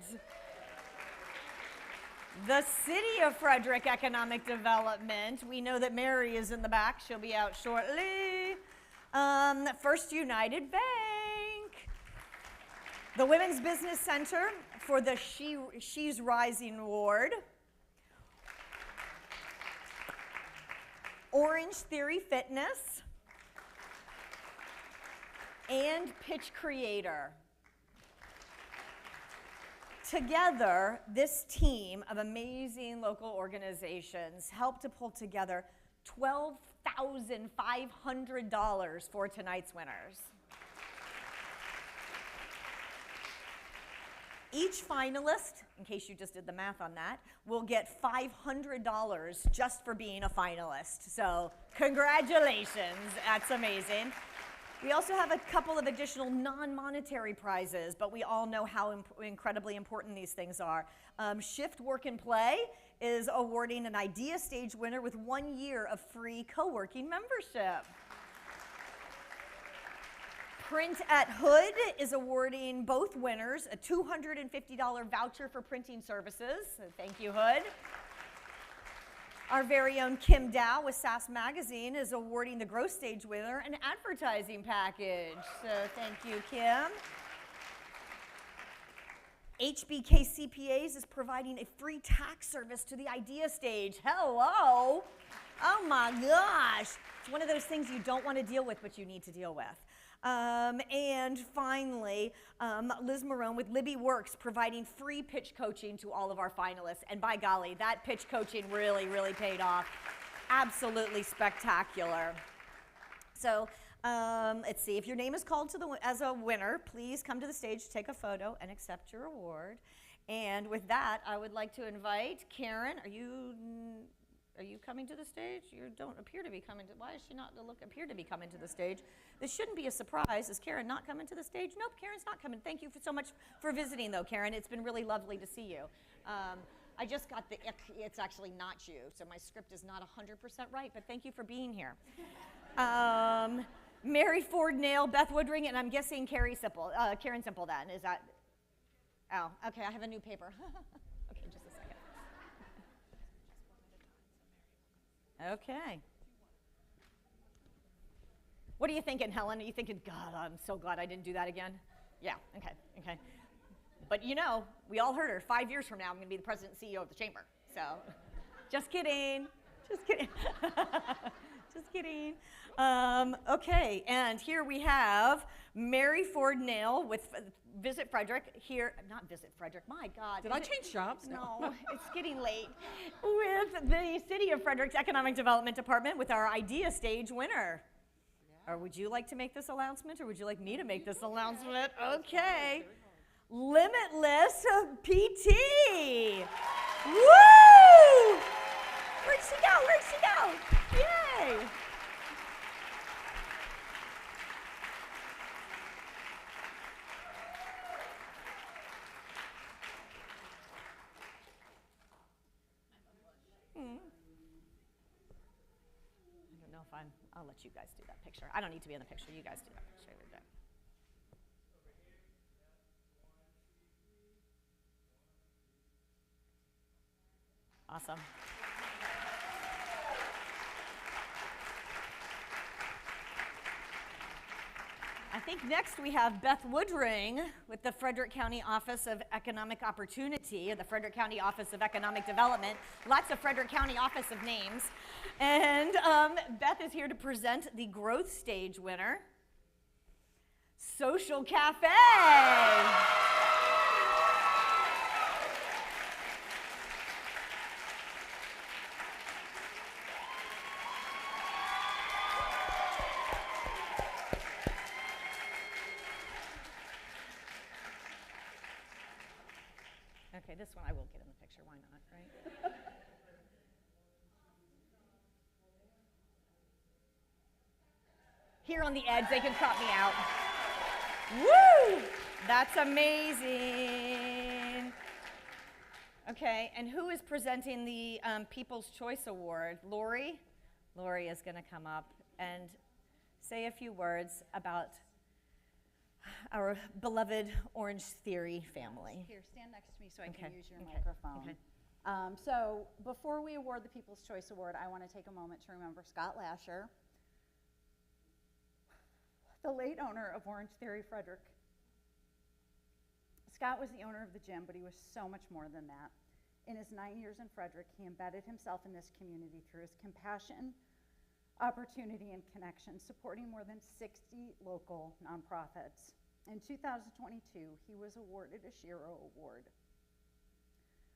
the City of Frederick Economic Development. We know that Mary is in the back. She'll be out shortly. First United Bank, the Women's Business Center for the She's Rising Award, Orange Theory Fitness, and Pitch Creator. Together, this team of amazing local organizations helped to pull together $12,500 for tonight's winners. Each finalist, in case you just did the math on that, will get $500 just for being a finalist. So congratulations, that's amazing. We also have a couple of additional non-monetary prizes, but we all know how incredibly important these things are. Shift Work and Play is awarding an Idea Stage winner with 1 year of free co-working membership. Print at Hood is awarding both winners a $250 voucher for printing services. So thank you, Hood. Our very own Kim Dow with SAS Magazine is awarding the Growth Stage winner an advertising package. So thank you, Kim. HBK CPAs is providing a free tax service to the Idea Stage. Hello. Oh my gosh. It's one of those things you don't want to deal with, but you need to deal with. And finally, Liz Marone with Libby Works providing free pitch coaching to all of our finalists. And by golly, that pitch coaching really, really paid off. Absolutely spectacular. So let's see, if your name is called as a winner, please come to the stage, take a photo, and accept your award. And with that, I would like to invite Karen. Are you coming to the stage? You don't appear to be coming to. Why is she not appear to be coming to the stage? This shouldn't be a surprise. Is Karen not coming to the stage? Nope, Karen's not coming. Thank you so much for visiting, though, Karen. It's been really lovely to see you. I just got the ick. It's actually not you, so my script is not 100% right, but thank you for being here. Mary Ford Nail, Beth Woodring, and I'm guessing Karen Simple then. Is that? Oh, okay, I have a new paper. Okay, just a second. Okay. What are you thinking, Helen? Are you thinking, God, I'm so glad I didn't do that again? Yeah, okay. But you know, we all heard her. 5 years from now, I'm going to be the president and CEO of the chamber. So, just kidding. Just kidding. Just kidding. Okay, and here we have Mary Ford Nail with Visit Frederick here. Not Visit Frederick, my God. Did I change jobs? No, it's getting late. With the City of Frederick's Economic Development Department with our Idea Stage winner. Or would you like to make this announcement, or would you like me to make this announcement? Okay. Limitless PT. Woo! Where'd she go? Where'd she go? Yay! I don't know if I'll let you guys do that picture. I don't need to be in the picture. You guys do that picture. You're good. Awesome. I think next we have Beth Woodring with the Frederick County Office of Economic Opportunity, or the Frederick County Office of Economic Development. Lots of Frederick County Office of names. And Beth is here to present the Growth Stage winner, Social Cafe. Okay, this one I will get in the picture. Why not, right? Here on the edge, they can crop me out. Woo! That's amazing. Okay, and who is presenting the People's Choice Award? Lori? Lori is going to come up and say a few words about our beloved Orange Theory family. Here, stand next to me so I Okay, can use your okay, microphone. okay. So before we award the People's Choice Award, I want to take a moment to remember Scott Lasher, the late owner of Orange Theory Frederick. Scott was the owner of the gym, but he was so much more than that. In his 9 years in Frederick, he embedded himself in this community through his compassion, opportunity, and connection, supporting more than 60 local nonprofits. In 2022, he was awarded a SH.E Award.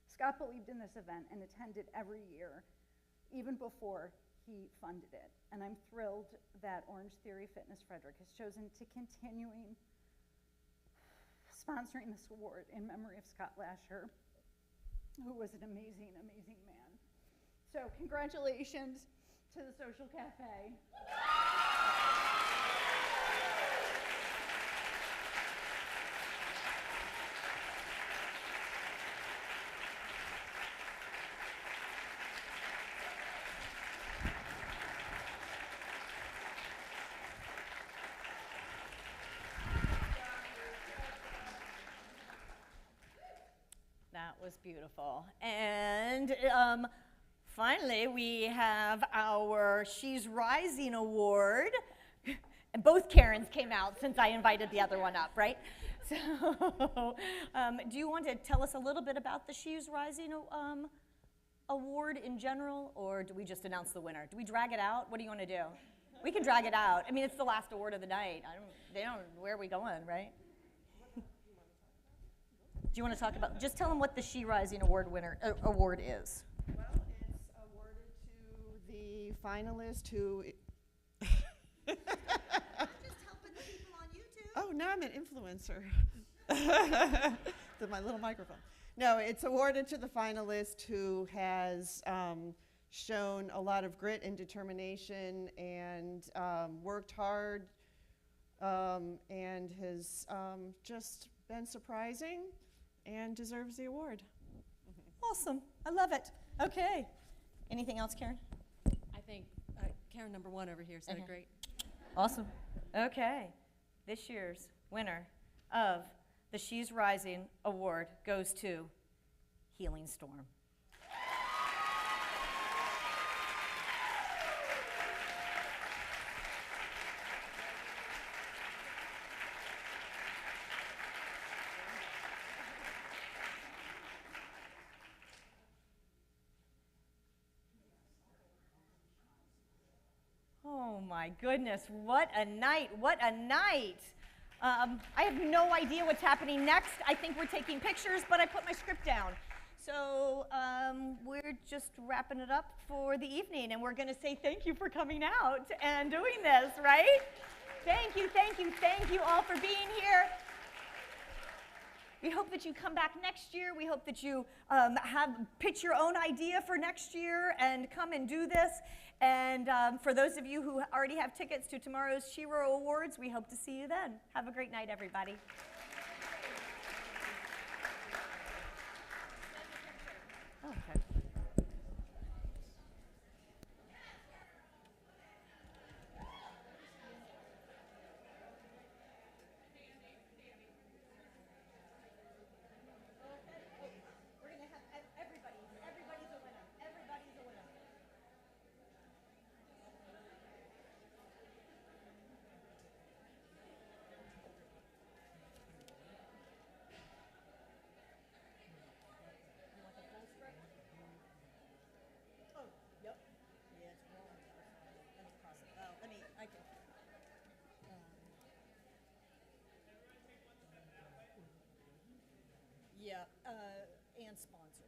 Scott believed in this event and attended every year, even before he funded it. And I'm thrilled that Orange Theory Fitness Frederick has chosen to continuing sponsoring this award in memory of Scott Lasher, who was an amazing, amazing man. So congratulations to the Social Cafe. That was beautiful. And finally, we have our She's Rising Award. And both Karens came out since I invited the other one up, right? So do you want to tell us a little bit about the She's Rising Award in general, or do we just announce the winner? Do we drag it out? What do you want to do? We can drag it out. I mean, it's the last award of the night. Where are we going, right? Do you want to talk about, just tell them what the She Rising Award winner award is. Well, it's awarded to the finalist who. Just helping the people on YouTube. Oh, now I'm an influencer. With my little microphone. No, it's awarded to the finalist who has shown a lot of grit and determination and worked hard and has just been surprising and deserves the award. Awesome. I love it. Okay. Anything else, Karen? I think Karen number one over here said it great. Awesome. Okay. This year's winner of the She's Rising Award goes to Healing Storm. Oh my goodness, what a night, what a night. I have no idea what's happening next. I think we're taking pictures, but I put my script down. So we're just wrapping it up for the evening, and we're going to say thank you for coming out and doing this, right? Thank you, thank you, thank you all for being here. We hope that you come back next year. We hope that you pitch your own idea for next year and come and do this. And for those of you who already have tickets to tomorrow's She-Ro Awards, we hope to see you then. Have a great night, everybody. Okay. Yeah, and sponsors.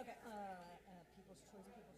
Okay, People's Choice, People's